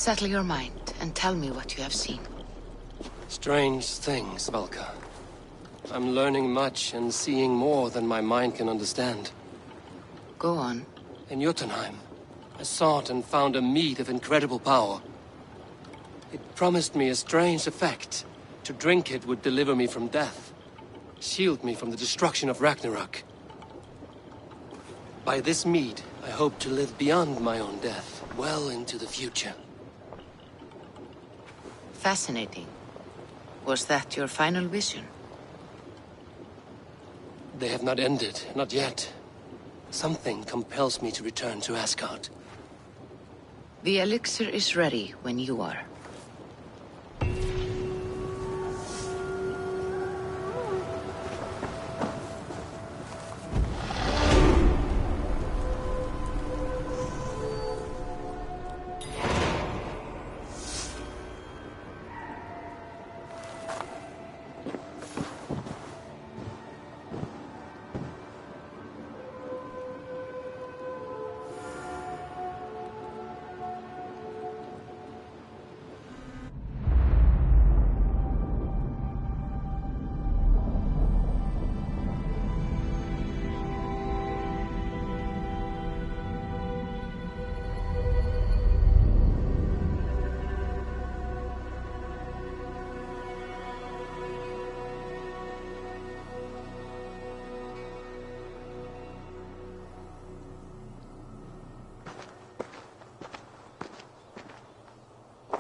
Settle your mind and tell me what you have seen. Strange things, Valka. I'm learning much and seeing more than my mind can understand. Go on. In Jotunheim, I sought and found a mead of incredible power. It promised me a strange effect. To drink it would deliver me from death, shield me from the destruction of Ragnarok. By this mead, I hope to live beyond my own death, well into the future. Fascinating. Was that your final vision? They have not ended, not yet. Something compels me to return to Asgard. The elixir is ready when you are.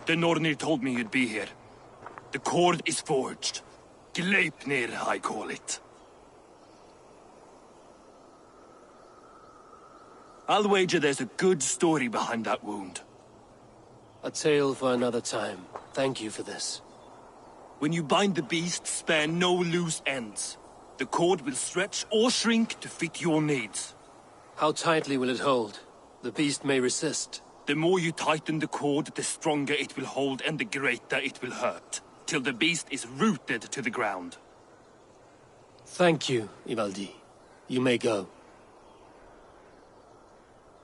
The Nornir told me you'd be here. The cord is forged. Gleipnir, I call it. I'll wager there's a good story behind that wound. A tale for another time. Thank you for this. When you bind the beast, spare no loose ends. The cord will stretch or shrink to fit your needs. How tightly will it hold? The beast may resist. The more you tighten the cord, the stronger it will hold and the greater it will hurt, till the beast is rooted to the ground. Thank you, Ivaldi. You may go.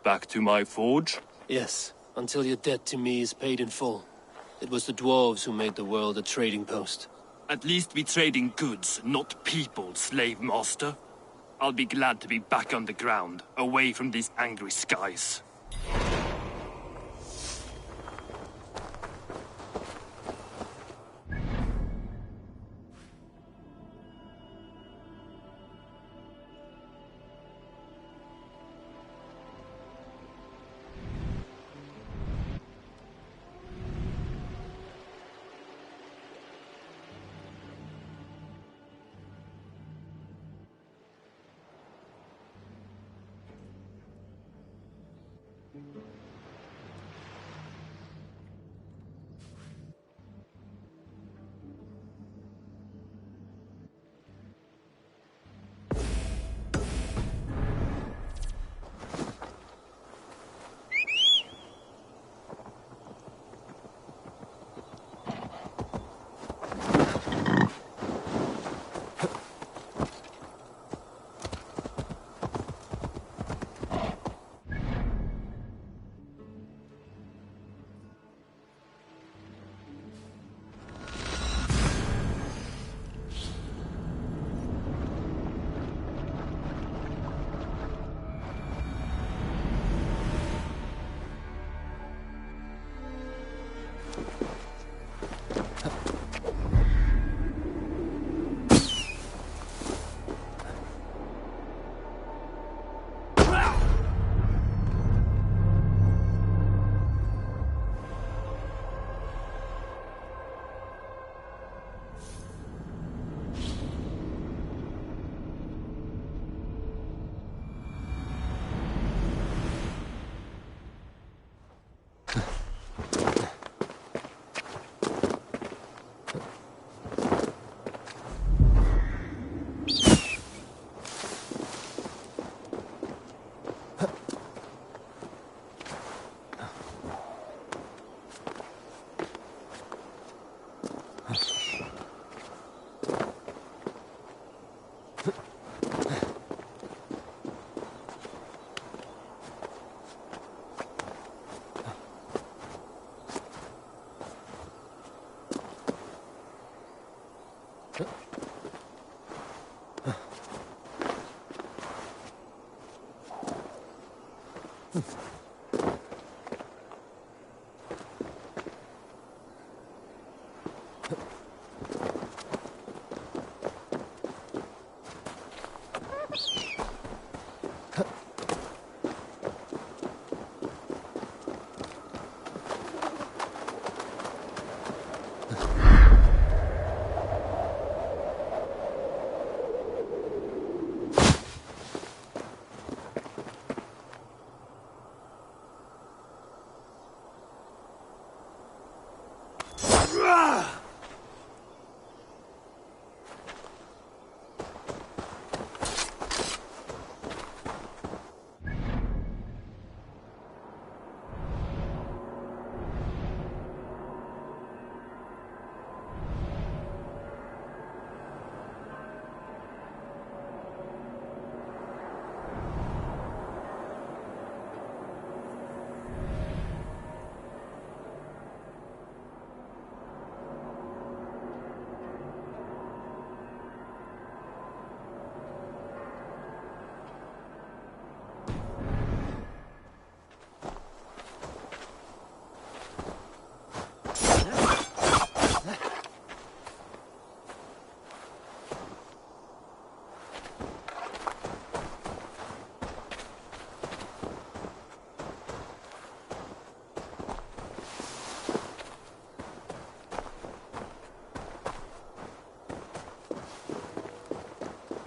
Back to my forge? Yes, until your debt to me is paid in full. It was the dwarves who made the world a trading post. At least we trade in goods, not people, slave master. I'll be glad to be back on the ground, away from these angry skies.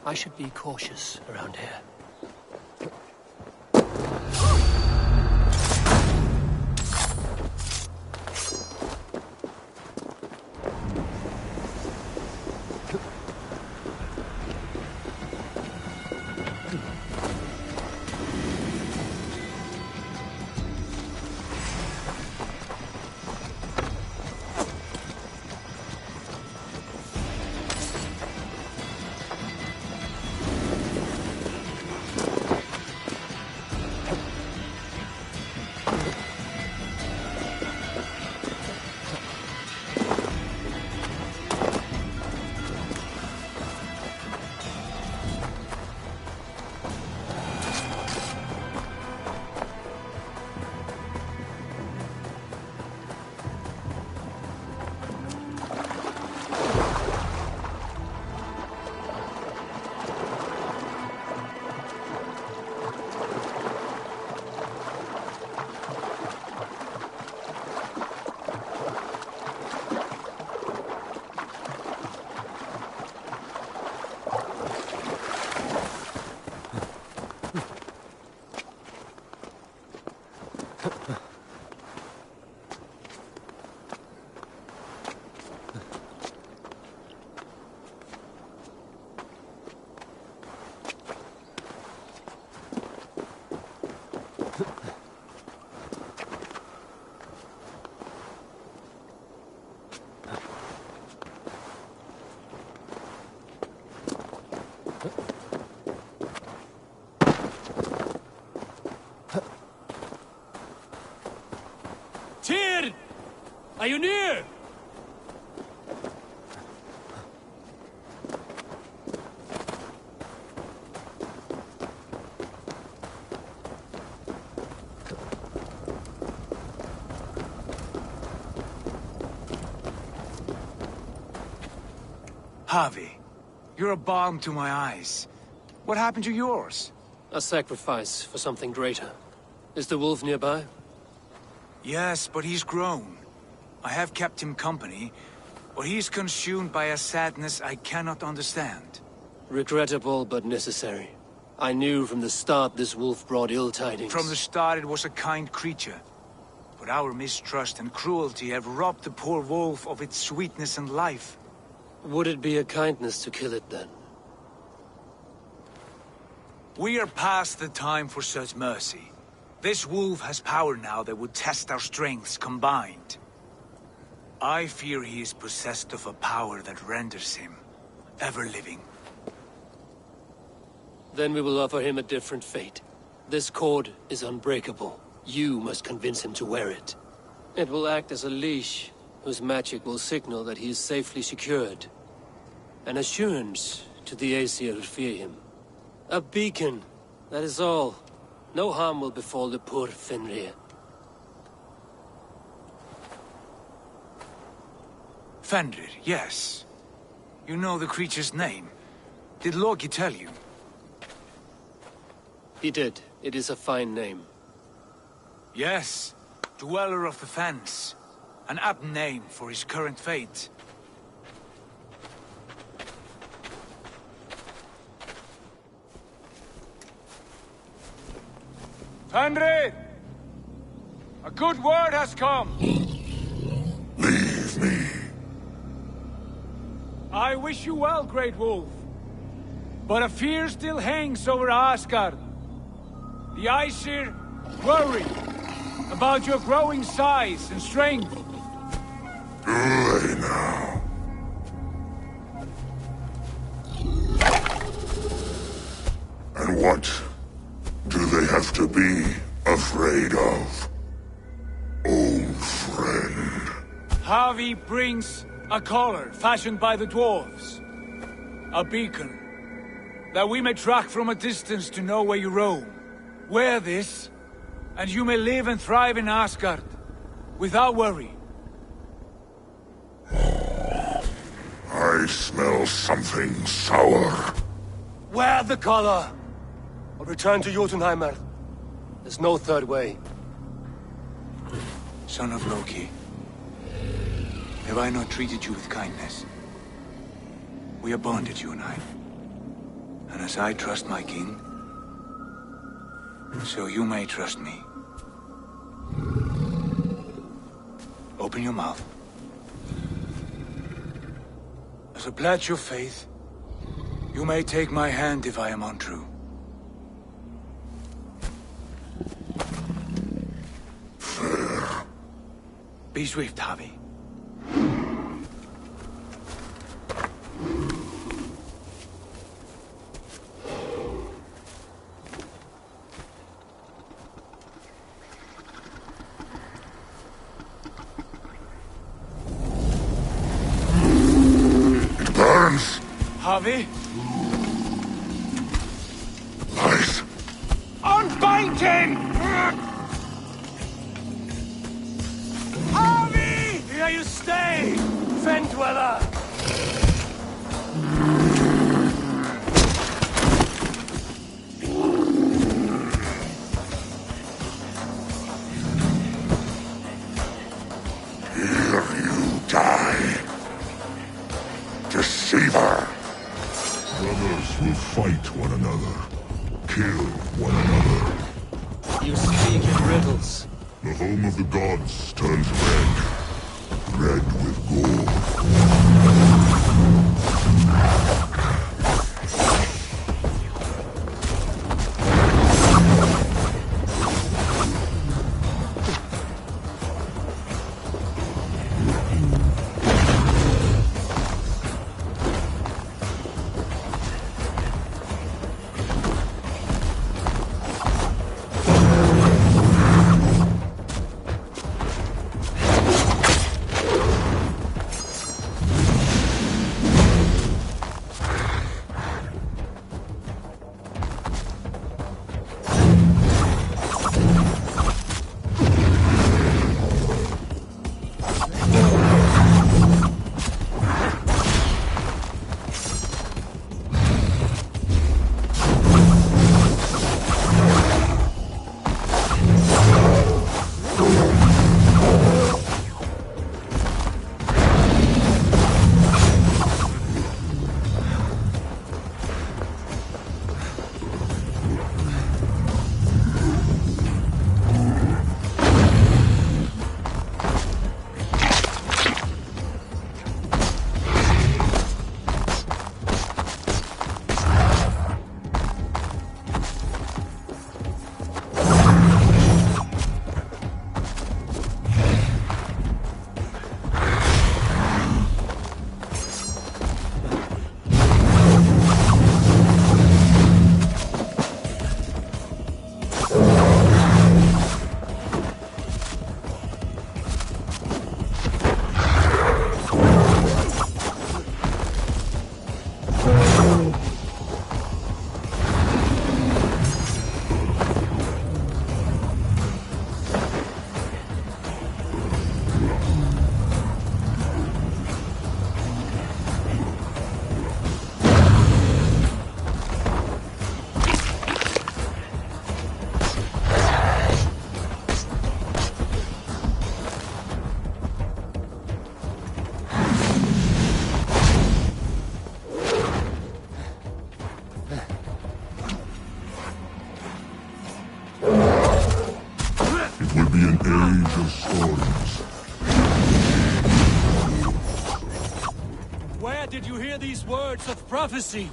I should be cautious around here. Tyr! Are you near? Harvey, you're a balm to my eyes. What happened to yours? A sacrifice for something greater. Is the wolf nearby? Yes, but he's grown. I have kept him company, but he's consumed by a sadness I cannot understand. Regrettable, but necessary. I knew from the start this wolf brought ill tidings. From the start it was a kind creature. But our mistrust and cruelty have robbed the poor wolf of its sweetness and life. Would it be a kindness to kill it, then? We are past the time for such mercy. This wolf has power now that would test our strengths combined. I fear he is possessed of a power that renders him ever-living. Then we will offer him a different fate. This cord is unbreakable. You must convince him to wear it. It will act as a leash, whose magic will signal that he is safely secured. An assurance to the Aesir who fear him. A beacon, that is all. No harm will befall the poor Fenrir. Fenrir, yes. You know the creature's name. Did Loki tell you? He did. It is a fine name. Yes. Dweller of the Fens. An apt name for his current fate. Fenrir! A good word has come! Leave me. I wish you well, Great Wolf. But a fear still hangs over Asgard. The Aesir worry about your growing size and strength. Do they now? And what do they have to be afraid of? Old friend. Harvey brings a collar fashioned by the dwarves. A beacon. That we may track from a distance to know where you roam. Wear this, and you may live and thrive in Asgard, without worry. I smell something sour. Wear the collar! Or return to Jotunheimer. There's no third way. Son of Loki, have I not treated you with kindness? We are bonded, you and I. And as I trust my king, so you may trust me. Open your mouth. As a pledge of faith, you may take my hand if I am untrue. Fair. Be swift, Harvey. Harvey? Lies. Unbind him! Harvey! Here you stay, Fen Dweller! Here you die. Deceiver! Brothers will fight one another, kill one another. You speak in riddles. The home of the gods turns red with gold. did you hear these words of prophecy?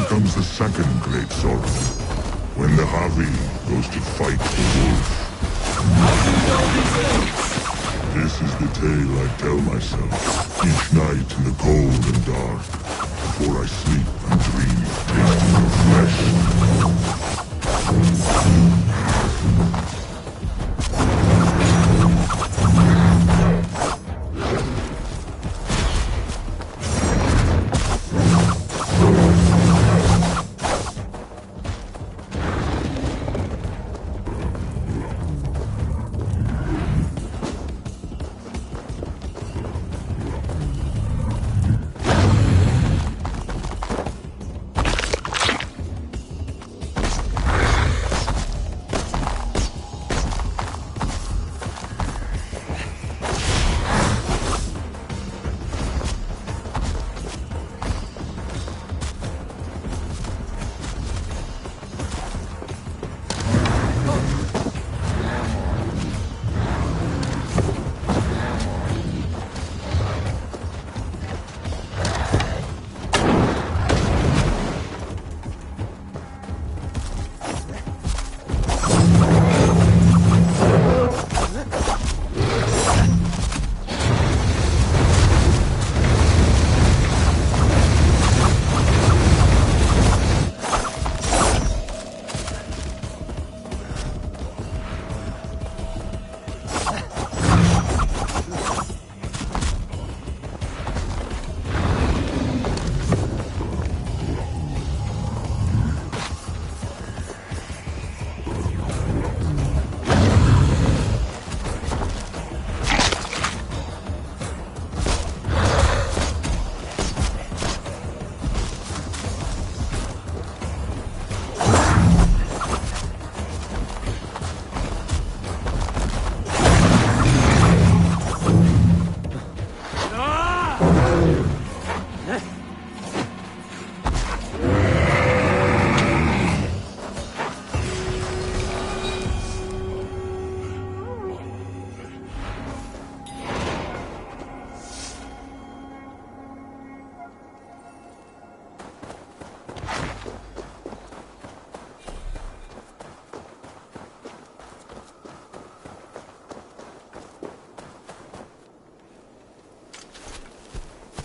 Comes the second great sorrow, when the Javi goes to fight the wolf. How do you know these things? This is the tale I tell myself, each night in the cold and dark, before I sleep and dream of tasting your flesh.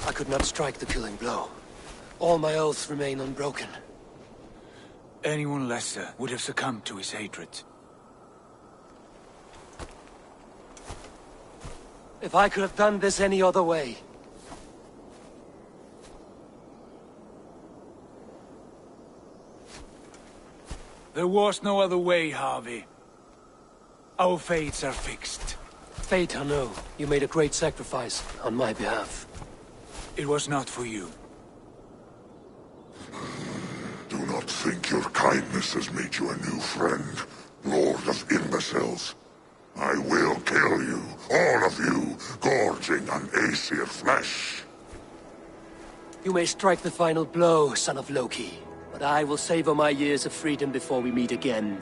I could not strike the killing blow. All my oaths remain unbroken. Anyone lesser would have succumbed to his hatred. If I could have done this any other way. There was no other way, Harvey. Our fates are fixed. Fate or no, you made a great sacrifice on my behalf. It was not for you. Do not think your kindness has made you a new friend, Lord of Imbeciles. I will kill you, all of you, gorging on Aesir flesh. You may strike the final blow, son of Loki, but I will savor my years of freedom before we meet again.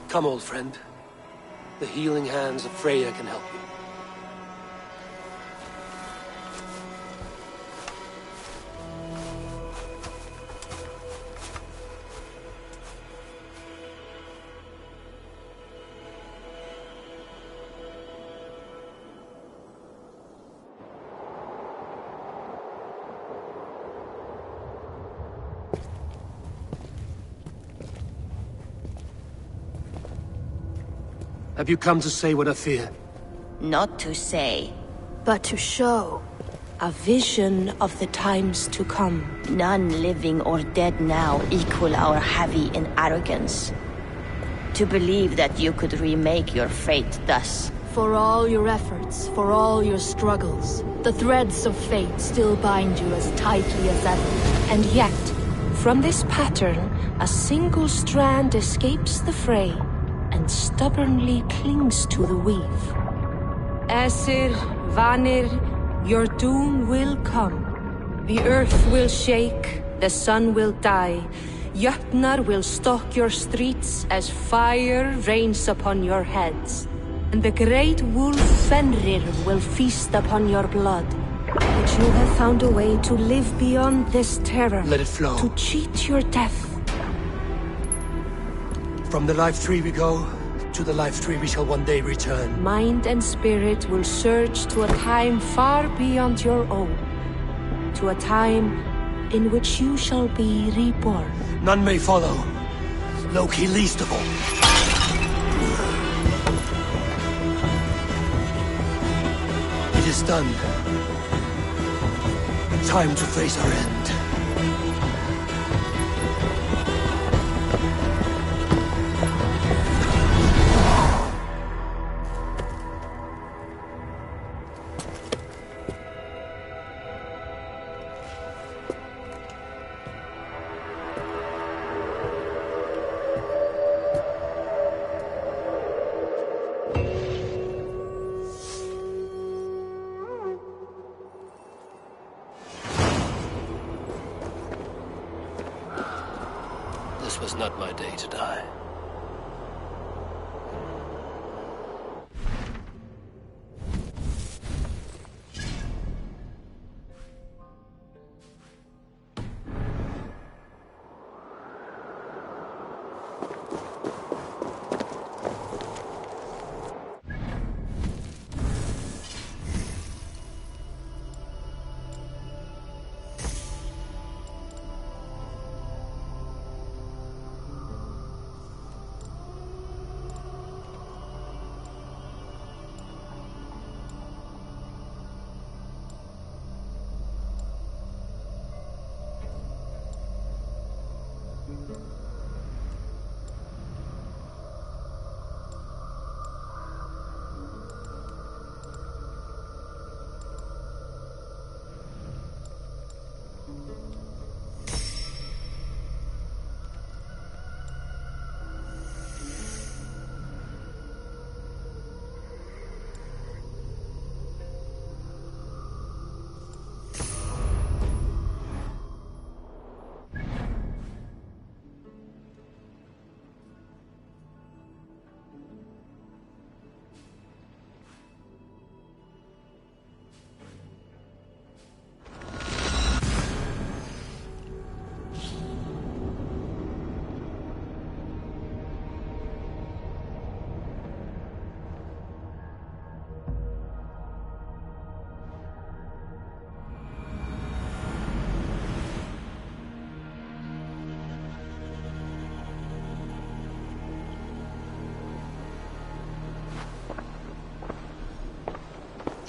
Come, old friend. The healing hands of Freya can help you. Have you come to say what I fear? Not to say, but to show. A vision of the times to come. None living or dead now equal our heavy in arrogance. To believe that you could remake your fate thus. For all your efforts, for all your struggles, the threads of fate still bind you as tightly as ever. And yet, from this pattern, a single strand escapes the fray and stubbornly clings to the weave. Aesir, Vanir, your doom will come. The earth will shake, the sun will die. Jötnar will stalk your streets as fire rains upon your heads. And the great wolf Fenrir will feast upon your blood. But you have found a way to live beyond this terror. Let it flow. To cheat your death. From the life tree we go, to the life tree we shall one day return. Mind and spirit will surge to a time far beyond your own. To a time in which you shall be reborn. None may follow. Loki least of all. It is done. Time to face our end. This was not my day to die.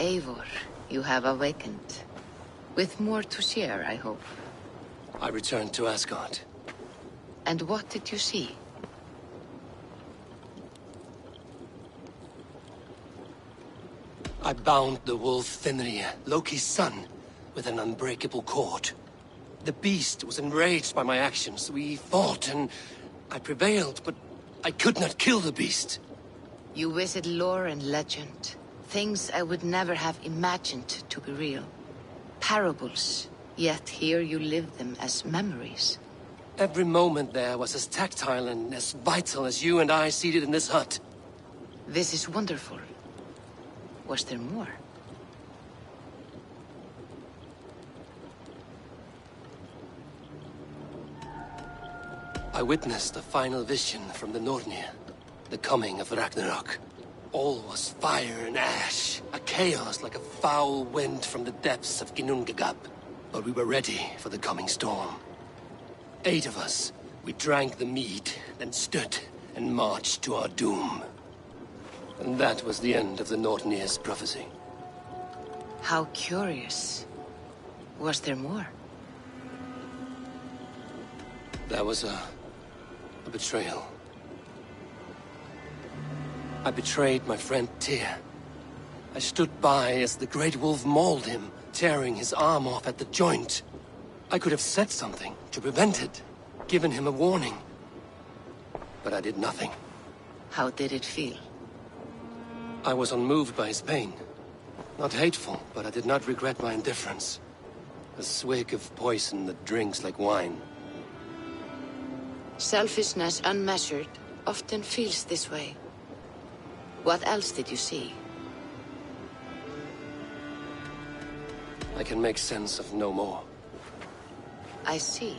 Eivor, you have awakened. With more to share, I hope. I returned to Asgard. And what did you see? I bound the wolf Fenrir, Loki's son, with an unbreakable cord. The beast was enraged by my actions. We fought and I prevailed, but I could not kill the beast. You visit lore and legend. Things I would never have imagined to be real. Parables, yet here you live them as memories. Every moment there was as tactile and as vital as you and I seated in this hut. This is wonderful. Was there more? I witnessed the final vision from the Nornir, the coming of Ragnarok. All was fire and ash, a chaos like a foul wind from the depths of Ginnungagap. But we were ready for the coming storm. 8 of us, we drank the mead, then stood and marched to our doom. And that was the end of the Nornir's prophecy. How curious. Was there more? That was a betrayal. I betrayed my friend Tyr. I stood by as the Great Wolf mauled him, tearing his arm off at the joint. I could have said something to prevent it, given him a warning. But I did nothing. How did it feel? I was unmoved by his pain. Not hateful, but I did not regret my indifference. A swig of poison that drinks like wine. Selfishness unmeasured often feels this way. What else did you see? I can make sense of no more. I see.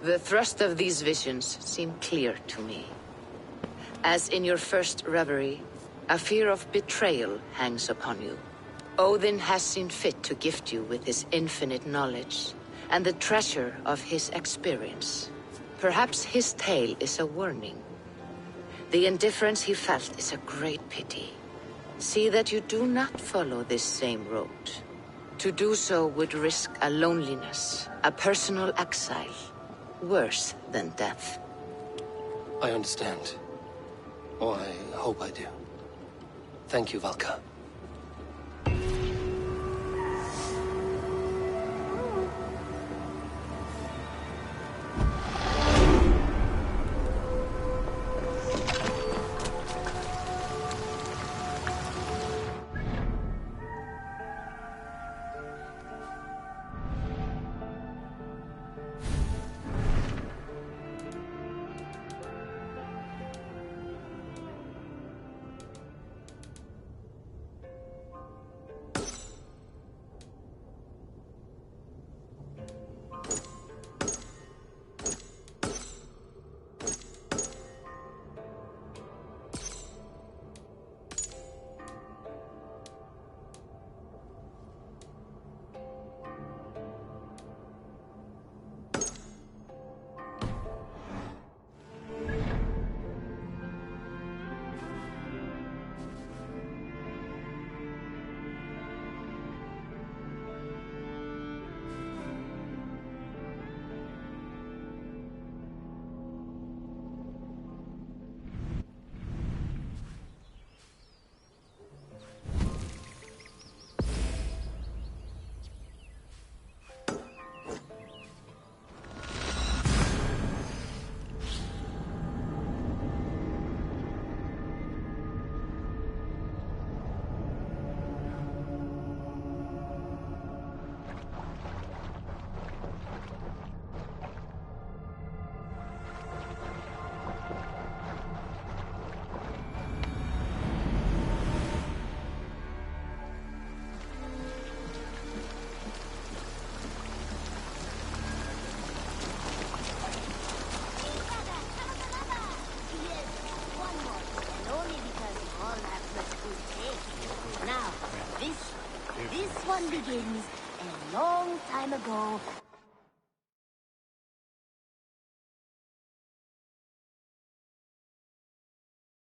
The thrust of these visions seem clear to me. As in your first reverie, a fear of betrayal hangs upon you. Odin has seen fit to gift you with his infinite knowledge, and the treasure of his experience. Perhaps his tale is a warning. The indifference he felt is a great pity. See that you do not follow this same road. To do so would risk a loneliness, a personal exile, worse than death. I understand. Or I hope I do. Thank you, Valka. This one begins a long time ago